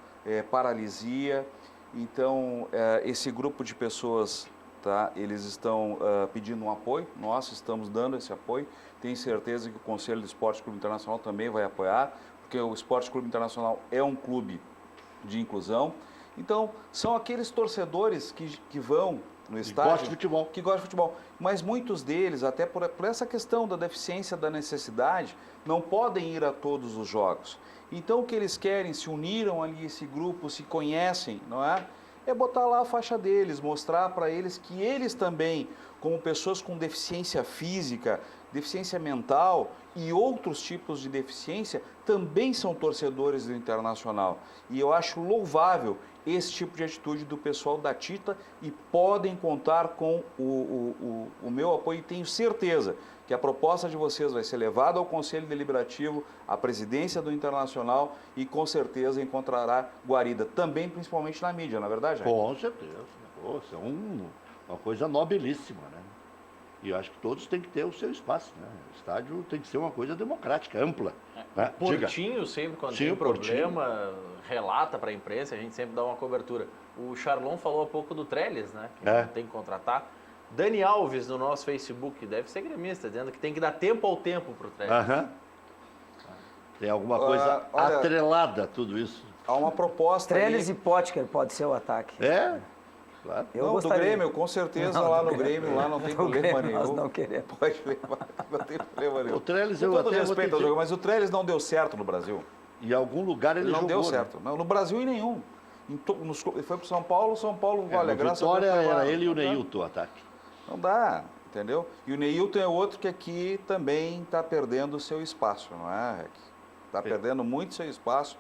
paralisia. Então, esse grupo de pessoas, tá? Eles estão pedindo um apoio, nós estamos dando esse apoio. Tenho certeza que o Conselho do Esporte Clube Internacional também vai apoiar, porque o Esporte Clube Internacional é um clube de inclusão. Então, são aqueles torcedores que vão no estádio... gosta de futebol. Que gostam de futebol. Mas muitos deles, até por essa questão da deficiência, da necessidade, não podem ir a todos os jogos. Então, o que eles querem, se uniram ali esse grupo, se conhecem, não é? É botar lá a faixa deles, mostrar para eles que eles também, como pessoas com deficiência física, deficiência mental e outros tipos de deficiência, também são torcedores do Internacional. E eu acho louvável esse tipo de atitude do pessoal da Tita e podem contar com o meu apoio e tenho certeza que a proposta de vocês vai ser levada ao Conselho Deliberativo, à presidência do Internacional e com certeza encontrará guarida também, principalmente na mídia, não é verdade, Jair? Com certeza. Pô, isso é uma coisa nobilíssima, né? E eu acho que todos têm que ter o seu espaço, né? O estádio tem que ser uma coisa democrática, ampla. Né? Portinho sempre, quando tem um Portinho. problema, relata para a imprensa, a gente sempre dá uma cobertura. O Charlon falou há pouco do Trellis, né? Que não tem que contratar. Dani Alves, no nosso Facebook, deve ser gremista, dizendo que tem que dar tempo ao tempo para o Trellis. Aham. Tem alguma coisa olha, atrelada a tudo isso. Há uma proposta Trellis aí... e Potker pode ser o ataque. Claro. Eu não, gostaria. do Grêmio, com certeza, Não, lá do no Grêmio, lá não tem Do problema Grêmio nós nenhum. não queremos. Pode levar, não tem problema nenhum. O Trellis Com eu todo até vou respeito te ao dizer, jogo, mas o Trellis não deu certo no Brasil. em algum lugar ele Não jogou. deu né? certo. Não, no Brasil em nenhum. Ele foi para São Paulo, olha, No graças a Vitória Deus. era ele e o Não dá. Neilton, o ataque. Não dá, entendeu? E o Neilton é outro que aqui também está perdendo o seu espaço, não é, Rec? Está perdendo muito seu espaço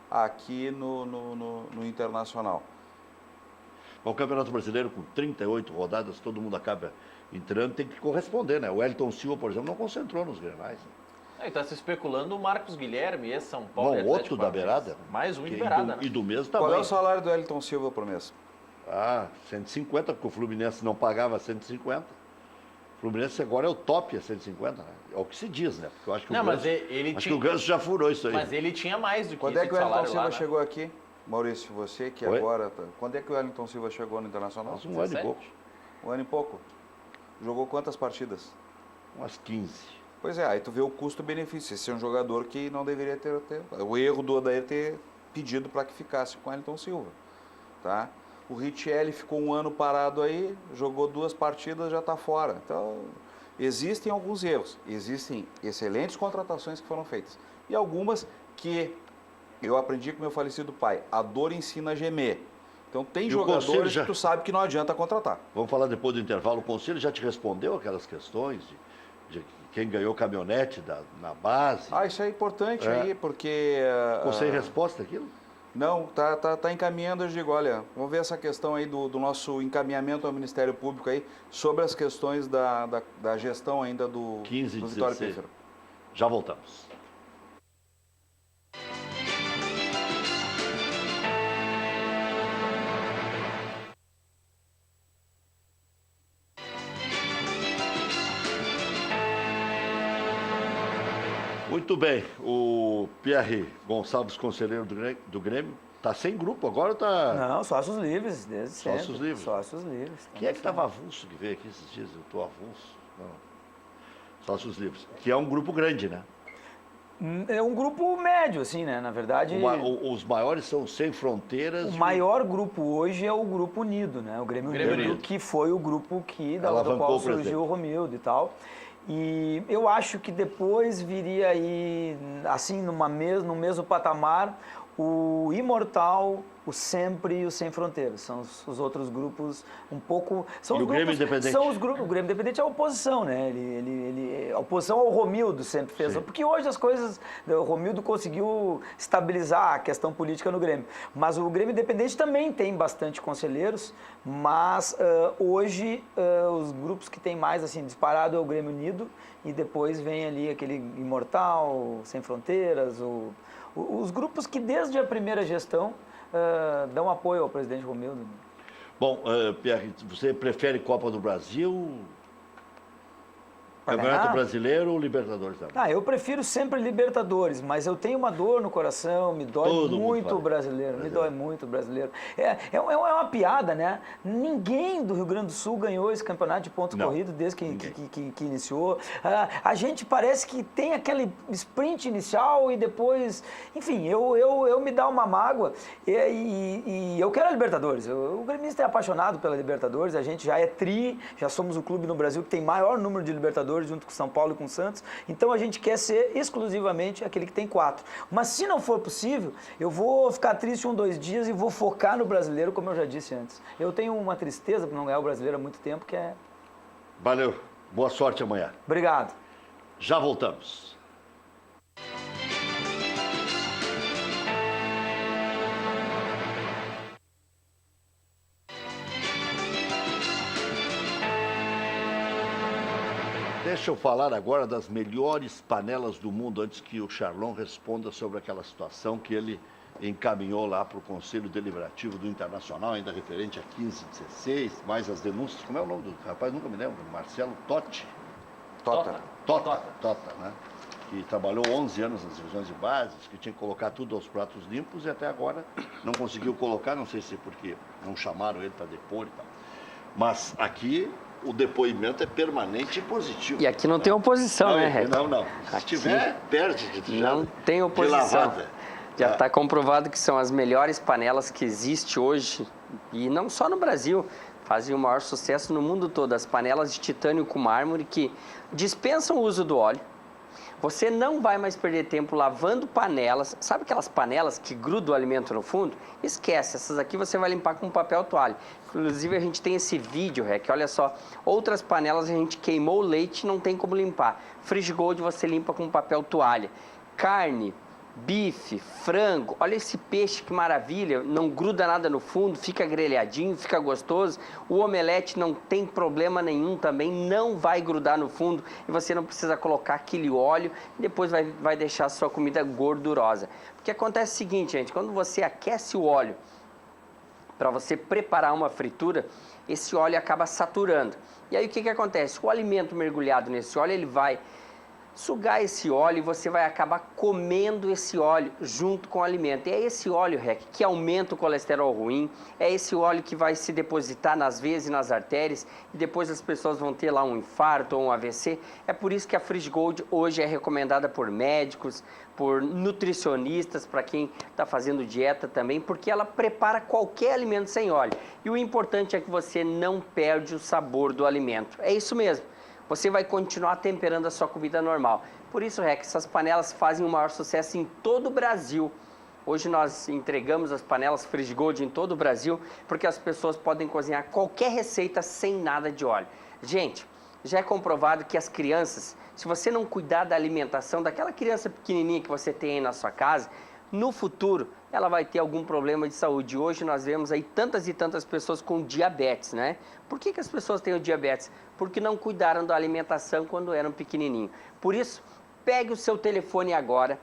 aqui no Internacional. O Campeonato Brasileiro, com 38 rodadas, todo mundo acaba entrando, tem que corresponder, né? O Elton Silva, por exemplo, não concentrou nos Grenais. Né? Está se especulando o Marcos Guilherme, esse São Paulo. Bom, e Atlético outro da Paranaense. beirada. Mais um de Que- beirada, né? E do mesmo Qual é tamanho. o salário do Elton Silva por mês? 150, porque o Fluminense não pagava 150. O Fluminense agora é o top, é 150, né? É o que se diz, né? Porque eu acho que Não, o mas Ganso, ele acho tinha... que o Ganso já furou isso aí. Mas ele tinha mais do que Quando esse é que o Elton salário Silva lá, né? chegou aqui? Maurício, você que Oi? agora... Quando é que o Elton Silva chegou no Internacional? Faz um ano e 17. pouco. Um ano e pouco. Jogou quantas partidas? Umas 15. Pois é, aí tu vê o custo-benefício. Esse é um jogador que não deveria ter... O erro do Odair ter pedido para que ficasse com o Elton Silva. Tá? O Richelli ficou um ano parado aí, jogou 2 partidas, já está fora. Então, existem alguns erros. Existem excelentes contratações que foram feitas. E algumas que eu aprendi com meu falecido pai. A dor ensina a gemer. Então, tem E o Conselho jogadores já- que tu sabe que não adianta contratar. Vamos falar depois do intervalo. O Conselho já te respondeu aquelas questões de quem ganhou caminhonete na base? Ah, isso é importante É. aí, porque... Ficou sem resposta aquilo? Não, tá encaminhando, eu digo, olha, vamos ver essa questão aí do nosso encaminhamento ao Ministério Público aí, sobre as questões da gestão ainda do 15 e do Vitória 16. Pífero. Já voltamos. Muito bem, o Pierre Gonçalves, conselheiro do Grêmio, está sem grupo agora, tá? Não, sócios livres, desde sempre. Sócios livres. Sócios livres. Quem é que estava avulso que veio aqui esses dias? Eu estou avulso. Não. Sócios livres, que é um grupo grande, né? É um grupo médio, assim, né? Na verdade, Os maiores são Sem Fronteiras. o maior grupo hoje é o Grupo Unido, né? O Grêmio Unido, que foi o grupo do Alavancou qual o presidente. surgiu o Romildo e tal. E eu acho que depois viria aí, assim, no mesmo patamar, o Imortal, o Sempre e o Sem Fronteiras. São os outros grupos um pouco... São E os o Grêmio grupos, Independente? São os grupos, o Grêmio Independente é a oposição, né? A oposição ao Romildo sempre fez. Sim. Porque hoje as coisas... O Romildo conseguiu estabilizar a questão política no Grêmio. Mas o Grêmio Independente também tem bastante conselheiros, mas hoje os grupos que tem mais assim disparado é o Grêmio Unido e depois vem ali aquele Imortal, Sem Fronteiras, os grupos que desde a primeira gestão dão apoio ao presidente Romildo. Bom, Pierre, você prefere Copa do Brasil, Pra Campeonato ganhar? Brasileiro ou Libertadores também? Eu prefiro sempre Libertadores, mas eu tenho uma dor no coração, me dói Todo mundo muito fala. o brasileiro, me dói muito o brasileiro. É uma piada, né? Ninguém do Rio Grande do Sul ganhou esse campeonato de pontos Não, corridos desde ninguém. que iniciou. A gente parece que tem aquele sprint inicial e depois... Enfim, eu me dá uma mágoa e eu quero a Libertadores. O gremista é apaixonado pela Libertadores, a gente já é já somos o clube no Brasil que tem maior número de Libertadores, junto com São Paulo e com o Santos, então a gente quer ser exclusivamente aquele que tem 4. Mas se não for possível, eu vou ficar triste 2 dias e vou focar no brasileiro, como eu já disse antes. Eu tenho uma tristeza por não ganhar o brasileiro há muito tempo, que é... Valeu, boa sorte amanhã. Obrigado. Já voltamos. Deixa eu falar agora das melhores panelas do mundo, antes que o Charlon responda sobre aquela situação que ele encaminhou lá para o Conselho Deliberativo do Internacional, ainda referente a 15/16, mais as denúncias. Como é o nome do rapaz? Nunca me lembro. Marcelo Totti. Tota. Tota, né? Que trabalhou 11 anos nas divisões de bases, que tinha que colocar tudo aos pratos limpos e até agora não conseguiu colocar, não sei se porque não chamaram ele para depor e tal. Mas aqui o depoimento é permanente e positivo. E aqui não tem oposição, né, Rec? Não. Se Aqui tiver, perde não tem de oposição. lavada. Já está comprovado que são as melhores panelas que existem hoje, e não só no Brasil, fazem o maior sucesso no mundo todo. As panelas de titânio com mármore que dispensam o uso do óleo. Você não vai mais perder tempo lavando panelas. Sabe aquelas panelas que grudam o alimento no fundo? Esquece, essas aqui você vai limpar com papel toalha. Inclusive a gente tem esse vídeo, Rec, olha só. Outras panelas a gente queimou o leite e não tem como limpar. Friggold você limpa com papel toalha. Carne, bife, frango, olha esse peixe que maravilha, não gruda nada no fundo, fica grelhadinho, fica gostoso. O omelete não tem problema nenhum também, não vai grudar no fundo e você não precisa colocar aquele óleo e depois vai deixar a sua comida gordurosa. Porque acontece o seguinte, gente, quando você aquece o óleo para você preparar uma fritura, esse óleo acaba saturando. E aí o que acontece? O alimento mergulhado nesse óleo, ele vai sugar esse óleo e você vai acabar comendo esse óleo junto com o alimento. E é esse óleo, Rec, que aumenta o colesterol ruim, é esse óleo que vai se depositar nas veias e nas artérias e depois as pessoas vão ter lá um infarto ou um AVC. É por isso que a Friggold hoje é recomendada por médicos, por nutricionistas, para quem está fazendo dieta também, porque ela prepara qualquer alimento sem óleo. E o importante é que você não perde o sabor do alimento. É isso mesmo. Você vai continuar temperando a sua comida normal. Por isso, Rec, essas panelas fazem o maior sucesso em todo o Brasil. Hoje nós entregamos as panelas Friggold em todo o Brasil, porque as pessoas podem cozinhar qualquer receita sem nada de óleo. Gente, já é comprovado que as crianças, se você não cuidar da alimentação daquela criança pequenininha que você tem aí na sua casa, no futuro ela vai ter algum problema de saúde. Hoje nós vemos aí tantas e tantas pessoas com diabetes, né? Por que as pessoas têm o diabetes? Porque não cuidaram da alimentação quando eram pequenininhos. Por isso, pegue o seu telefone agora,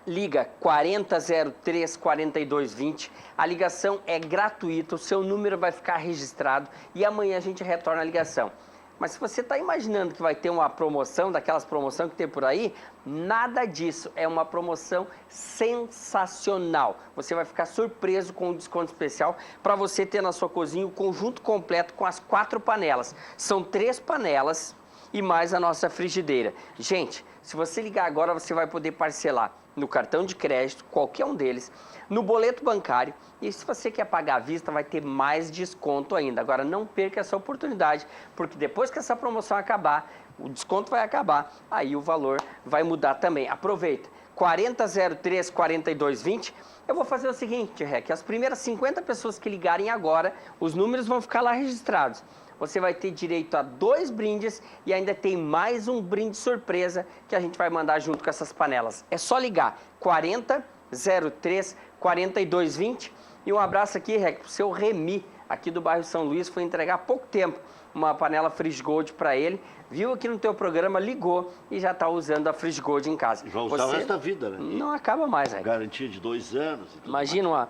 liga 4003 4220, a ligação é gratuita, o seu número vai ficar registrado e amanhã a gente retorna a ligação. Mas se você está imaginando que vai ter uma promoção, daquelas promoções que tem por aí, nada disso. É uma promoção sensacional. Você vai ficar surpreso com um desconto especial para você ter na sua cozinha o conjunto completo com as 4 panelas. São 3 panelas e mais a nossa frigideira. Gente, se você ligar agora, você vai poder parcelar no cartão de crédito, qualquer um deles, no boleto bancário, e se você quer pagar à vista, vai ter mais desconto ainda. Agora, não perca essa oportunidade, porque depois que essa promoção acabar, o desconto vai acabar, aí o valor vai mudar também. Aproveita, 4003 4220. Eu vou fazer o seguinte, Rec, as primeiras 50 pessoas que ligarem agora, os números vão ficar lá registrados. Você vai ter direito a 2 brindes e ainda tem mais um brinde surpresa que a gente vai mandar junto com essas panelas. É só ligar 4003 4220. E um abraço aqui, Rec, pro seu Remy, aqui do bairro São Luís, foi entregar há pouco tempo uma panela Friggold para ele, viu aqui no teu programa, ligou e já está usando a Friggold em casa. E vai usar o resto da vida, né? Não acaba mais, Rec. Garantia de 2 anos. E tudo Imagina,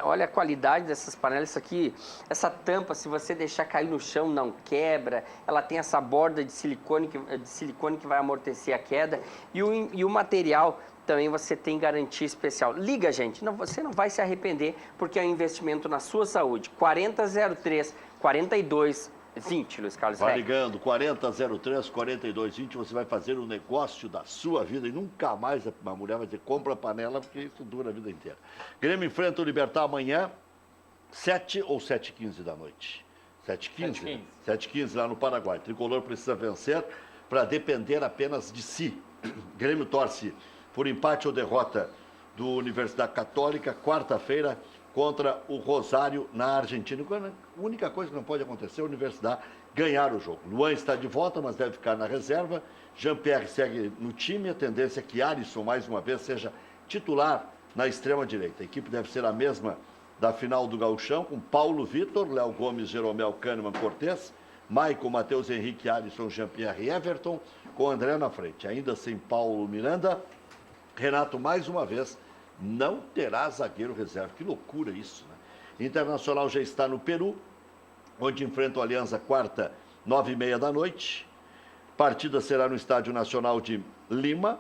olha a qualidade dessas panelas. Isso aqui, essa tampa, se você deixar cair no chão, não quebra. Ela tem essa borda de silicone que vai amortecer a queda. E o material também você tem garantia especial. Liga, gente, você não vai se arrepender, porque é um investimento na sua saúde. 4003 4220, Luiz Carlos. Vai ligando, 4003 4220, você vai fazer o negócio da sua vida e nunca mais uma mulher vai dizer, compra a panela, porque isso dura a vida inteira. Grêmio enfrenta o Libertad amanhã, 7 ou 7h15 da noite? 7h15? 7h15 lá no Paraguai. O Tricolor precisa vencer para depender apenas de si. Grêmio torce por empate ou derrota do Universidade Católica, quarta-feira, contra o Rosário na Argentina. A única coisa que não pode acontecer é a Universidade ganhar o jogo. Luan está de volta, mas deve ficar na reserva. Jean-Pierre segue no time. A tendência é que Alisson, mais uma vez, seja titular na extrema-direita. A equipe deve ser a mesma da final do Gauchão, com Paulo Vitor, Léo Gomes, Jeromel, Kahneman, Cortez, Maicon, Matheus Henrique, Alisson, Jean-Pierre e Everton, com André na frente. Ainda sem Paulo Miranda, Renato, mais uma vez, não terá zagueiro reserva. Que loucura isso, né? Internacional já está no Peru, onde enfrenta o Alianza quarta, 9h30 da noite. Partida será no Estádio Nacional de Lima,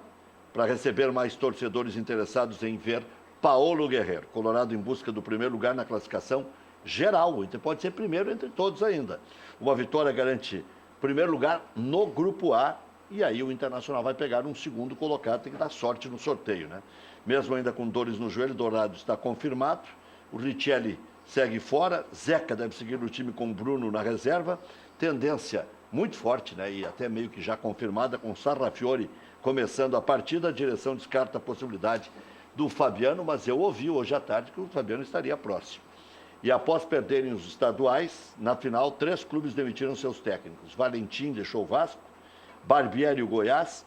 para receber mais torcedores interessados em ver Paulo Guerreiro. Colorado em busca do primeiro lugar na classificação geral. O Inter pode ser primeiro entre todos ainda. Uma vitória garante primeiro lugar no Grupo A. E aí o Internacional vai pegar um segundo colocado, tem que dar sorte no sorteio, né? Mesmo ainda com dores no joelho, Dourado está confirmado. O Richelli segue fora. Zeca deve seguir no time com Bruno na reserva. Tendência muito forte, né? E até meio que já confirmada com Sarrafiori começando a partida. A direção descarta a possibilidade do Fabiano, mas eu ouvi hoje à tarde que o Fabiano estaria próximo. E após perderem os estaduais, na final, 3 clubes demitiram seus técnicos. Valentim deixou o Vasco, Barbieri o Goiás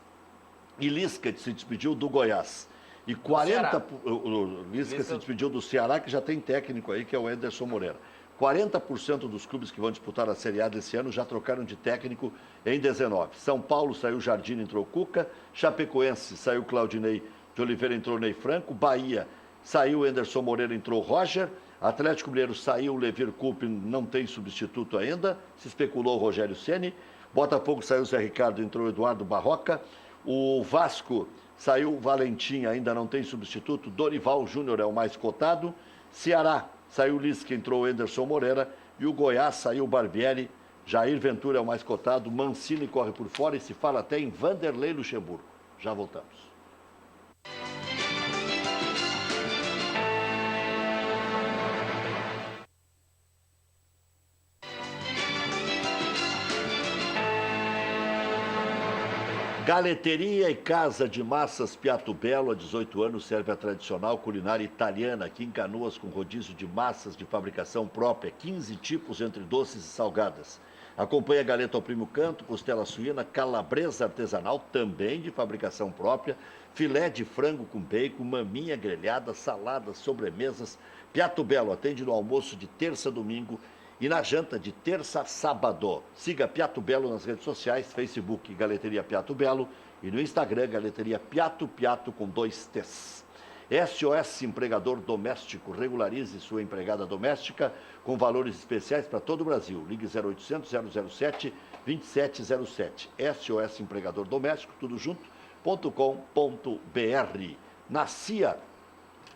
e Lisca se despediu do Goiás. E 40... O Lisca se despediu do Ceará, que já tem técnico aí, que é o Anderson Moreira. 40% dos clubes que vão disputar a Série A desse ano já trocaram de técnico em 19. São Paulo saiu Jardim, entrou Cuca. Chapecoense saiu Claudinei de Oliveira, entrou Ney Franco. Bahia saiu Anderson Moreira, entrou Roger. Atlético Mineiro saiu Levir Coupe, não tem substituto ainda. Se especulou Rogério Ceni. Botafogo saiu Zé Ricardo, entrou Eduardo Barroca. O Vasco saiu Valentim, ainda não tem substituto. Dorival Júnior é o mais cotado. Ceará saiu Lisca, entrou Anderson Moreira. E o Goiás saiu Barbieri. Jair Ventura é o mais cotado. Mancini corre por fora e se fala até em Vanderlei Luxemburgo. Já voltamos. Galeteria e Casa de Massas Piatto Bello, há 18 anos, serve a tradicional culinária italiana aqui em Canoas, com rodízio de massas de fabricação própria, 15 tipos entre doces e salgadas. Acompanha galeta ao primo canto, costela suína, calabresa artesanal, também de fabricação própria, filé de frango com bacon, maminha grelhada, saladas, sobremesas. Piatto Bello atende no almoço de terça a domingo e na janta de terça a sábado. Siga Piatto Bello nas redes sociais, Facebook Galeteria Piatto Bello e no Instagram Galeteria Piatto com 2 T's. SOS Empregador Doméstico, regularize sua empregada doméstica com valores especiais para todo o Brasil. Ligue 0800 007 2707. SOS Empregador Doméstico, tudo junto.com.br. Na CIA,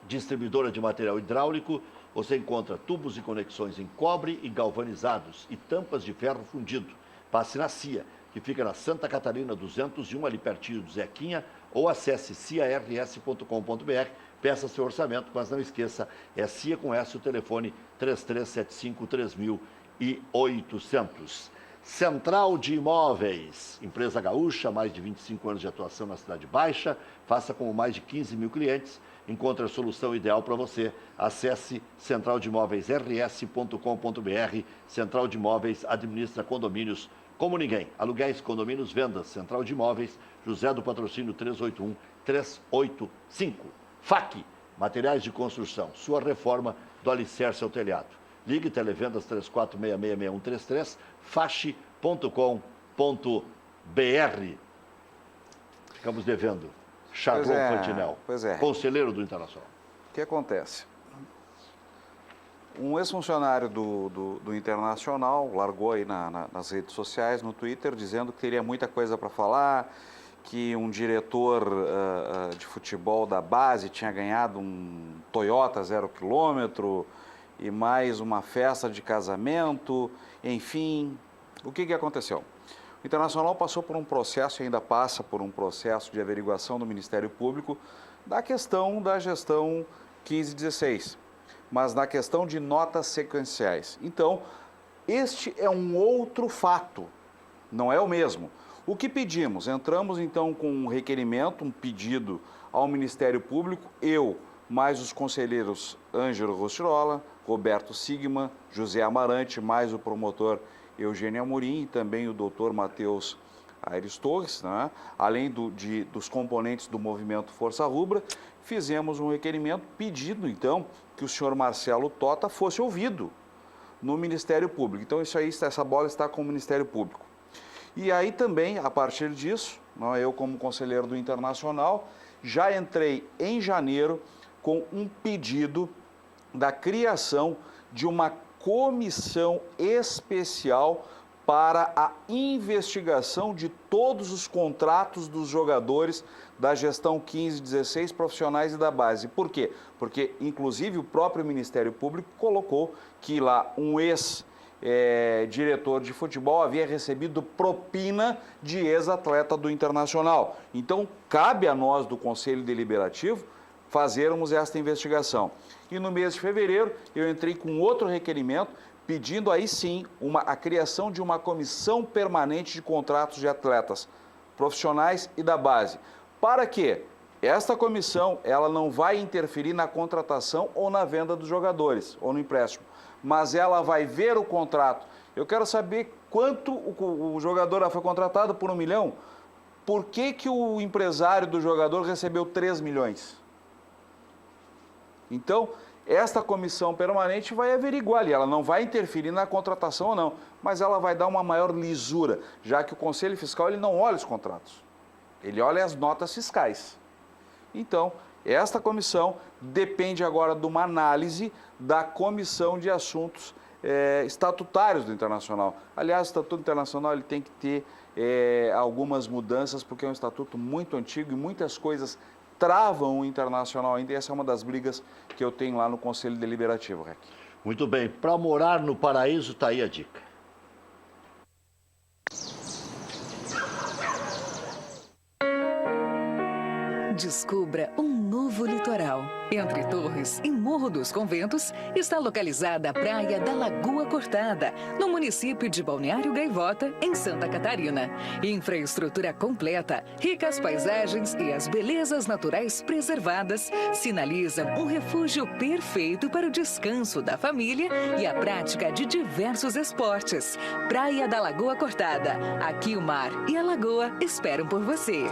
distribuidora de material hidráulico, você encontra tubos e conexões em cobre e galvanizados e tampas de ferro fundido. Passe na CIA, que fica na Santa Catarina 201, ali pertinho do Zequinha, ou acesse ciars.com.br, peça seu orçamento, mas não esqueça, é CIA com S, o telefone 3375-3800. Central de Imóveis, empresa gaúcha, mais de 25 anos de atuação na Cidade Baixa, faça com mais de 15 mil clientes, encontre a solução ideal para você. Acesse centraldemóveisrs.com.br. Central de Imóveis administra condomínios como ninguém. Aluguéis, condomínios, vendas. Central de Imóveis, José do Patrocínio 381-385. FAC, materiais de construção. Sua reforma do alicerce ao telhado. Ligue Televendas 34666133, fache.com.br. Ficamos devendo. Charlon Fantinel, conselheiro do Internacional. O que acontece? Um ex-funcionário do Internacional largou aí nas redes sociais, no Twitter, dizendo que teria muita coisa para falar, que um diretor de futebol da base tinha ganhado um Toyota 0 km e mais uma festa de casamento, enfim. O que aconteceu? O Internacional passou por um processo, e ainda passa por um processo de averiguação do Ministério Público da questão da gestão 15-16, mas na questão de notas sequenciais. Então, este é um outro fato, não é o mesmo. O que pedimos? Entramos então com um requerimento, um pedido ao Ministério Público, eu, mais os conselheiros Ângelo Rostirola, Roberto Sigma, José Amarante, mais o promotor Eugênio Amorim e também o doutor Matheus Aires Torres, né? Além dos componentes do movimento Força Rubra, fizemos um requerimento pedindo, então, que o senhor Marcelo Tota fosse ouvido no Ministério Público. Então, essa bola está com o Ministério Público. E aí também, a partir disso, eu como conselheiro do Internacional, já entrei em janeiro com um pedido da criação de uma comissão especial para a investigação de todos os contratos dos jogadores da gestão 15-16 profissionais e da base. Por quê? Porque, inclusive, o próprio Ministério Público colocou que lá um ex-diretor de futebol havia recebido propina de ex-atleta do Internacional. Então, cabe a nós do Conselho Deliberativo fazermos esta investigação. E no mês de fevereiro, eu entrei com outro requerimento, pedindo aí sim a criação de uma comissão permanente de contratos de atletas profissionais e da base. Para quê? Esta comissão, ela não vai interferir na contratação ou na venda dos jogadores, ou no empréstimo, mas ela vai ver o contrato. Eu quero saber quanto o jogador foi contratado por 1 milhão, por que o empresário do jogador recebeu 3 milhões? Então, esta comissão permanente vai averiguar ali, ela não vai interferir na contratação ou não, mas ela vai dar uma maior lisura, já que o Conselho Fiscal ele não olha os contratos, ele olha as notas fiscais. Então, esta comissão depende agora de uma análise da Comissão de Assuntos Estatutários do Internacional. Aliás, o Estatuto Internacional ele tem que ter algumas mudanças, porque é um estatuto muito antigo e muitas coisas travam o Internacional ainda, e essa é uma das brigas que eu tenho lá no Conselho Deliberativo, Rec. Muito bem, para morar no paraíso, está aí a dica. Descubra um novo litoral. Entre Torres e Morro dos Conventos está localizada a Praia da Lagoa Cortada, no município de Balneário Gaivota, em Santa Catarina. Infraestrutura completa, ricas paisagens e as belezas naturais preservadas sinalizam um refúgio perfeito para o descanso da família e a prática de diversos esportes. Praia da Lagoa Cortada. Aqui o mar e a lagoa esperam por você.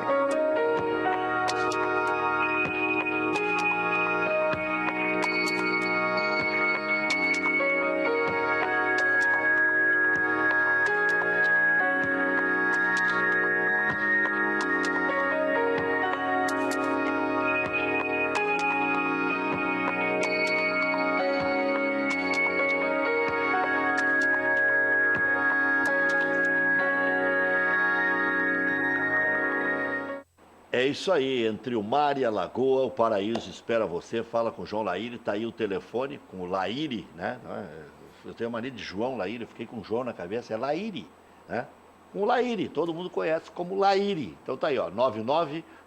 É isso aí, entre o mar e a lagoa, o paraíso espera você. Fala com o João Laíri, tá aí o telefone com o Laíri, né? Eu tenho a mania de João Laíri, eu fiquei com o João na cabeça, é Laíri, né? Com o Laíri, todo mundo conhece como Laíri. Então tá aí, ó,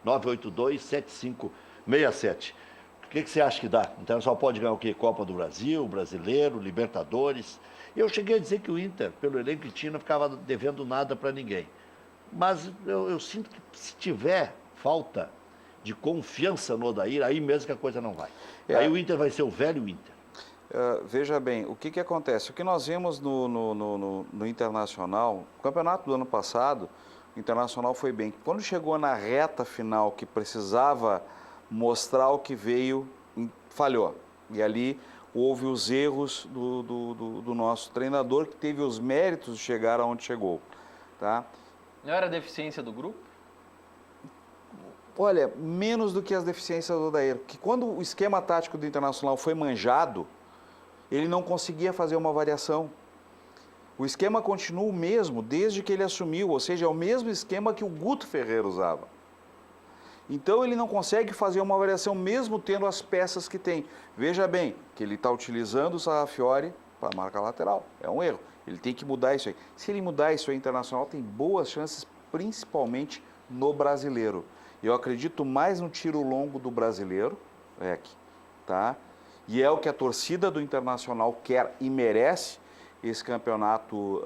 99-982-7567. O que você acha que dá? O Internacional pode ganhar o quê? Copa do Brasil, Brasileiro, Libertadores. Eu cheguei a dizer que o Inter, pelo elenco que tinha, não ficava devendo nada para ninguém. Mas eu sinto que se tiver falta de confiança no Odair, aí mesmo que a coisa não vai. Aí o Inter vai ser o velho Inter. Veja bem, o que acontece? O que nós vimos no Internacional, o campeonato do ano passado, o Internacional foi bem. Quando chegou na reta final, que precisava mostrar o que veio, falhou. E ali houve os erros do nosso treinador, que teve os méritos de chegar aonde chegou. Tá? Não era deficiência do grupo? Olha, menos do que as deficiências do Odair. Que quando o esquema tático do Internacional foi manjado, ele não conseguia fazer uma variação. O esquema continua o mesmo desde que ele assumiu, ou seja, é o mesmo esquema que o Guto Ferreira usava. Então ele não consegue fazer uma variação mesmo tendo as peças que tem. Veja bem, que ele está utilizando o Sarrafiori para marcar lateral. É um erro. Ele tem que mudar isso aí. Se ele mudar isso aí, o Internacional tem boas chances, principalmente no Brasileiro. Eu acredito mais no tiro longo do Brasileiro, tá? E é o que a torcida do Internacional quer e merece, esse campeonato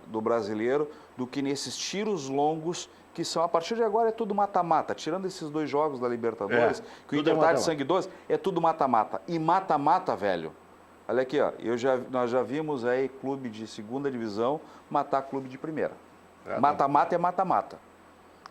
do Brasileiro, do que nesses tiros longos, que são, a partir de agora, é tudo mata-mata. Tirando esses 2 jogos da Libertadores, que o Inter tá de sangue doce, é tudo mata-mata. E mata-mata, velho, olha aqui, ó, nós já vimos aí clube de segunda divisão matar clube de primeira. Mata-mata é mata-mata.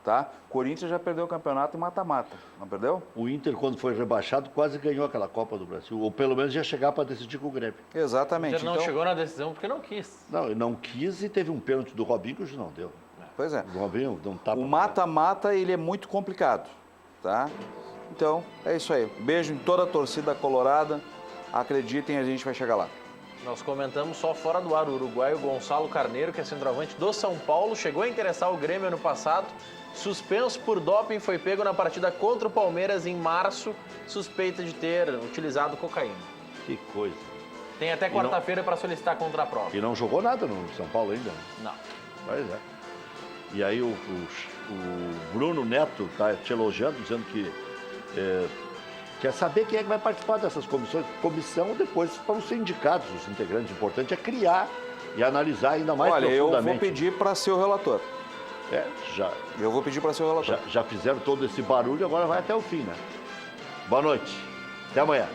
Tá? Corinthians já perdeu o campeonato em mata-mata, não perdeu? O Inter, quando foi rebaixado, quase ganhou aquela Copa do Brasil. Ou pelo menos ia chegar para decidir com o Grêmio. Exatamente. O Inter não chegou na decisão porque não quis. Não, ele não quis e teve um pênalti do Robinho que hoje não deu. Pois é. O Robinho não tapa. O mata-mata, ele é muito complicado, tá? Então, é isso aí. Beijo em toda a torcida colorada. Acreditem, a gente vai chegar lá. Nós comentamos só fora do ar o uruguaio Gonçalo Carneiro, que é centroavante do São Paulo, chegou a interessar o Grêmio ano passado, suspenso por doping, foi pego na partida contra o Palmeiras em março, suspeita de ter utilizado cocaína. Que coisa. Tem até quarta-feira para solicitar contra a prova. E não jogou nada no São Paulo ainda. Não. Pois é. E aí o Bruno Neto está te elogiando, dizendo que quer saber quem é que vai participar dessas comissões. Comissão depois para ser indicados os integrantes. O importante é criar e analisar ainda mais profundamente. Olha, eu vou pedir para ser o relator. Eu vou pedir para ser o relator. Já fizeram todo esse barulho, agora vai até o fim, né? Boa noite. Até amanhã.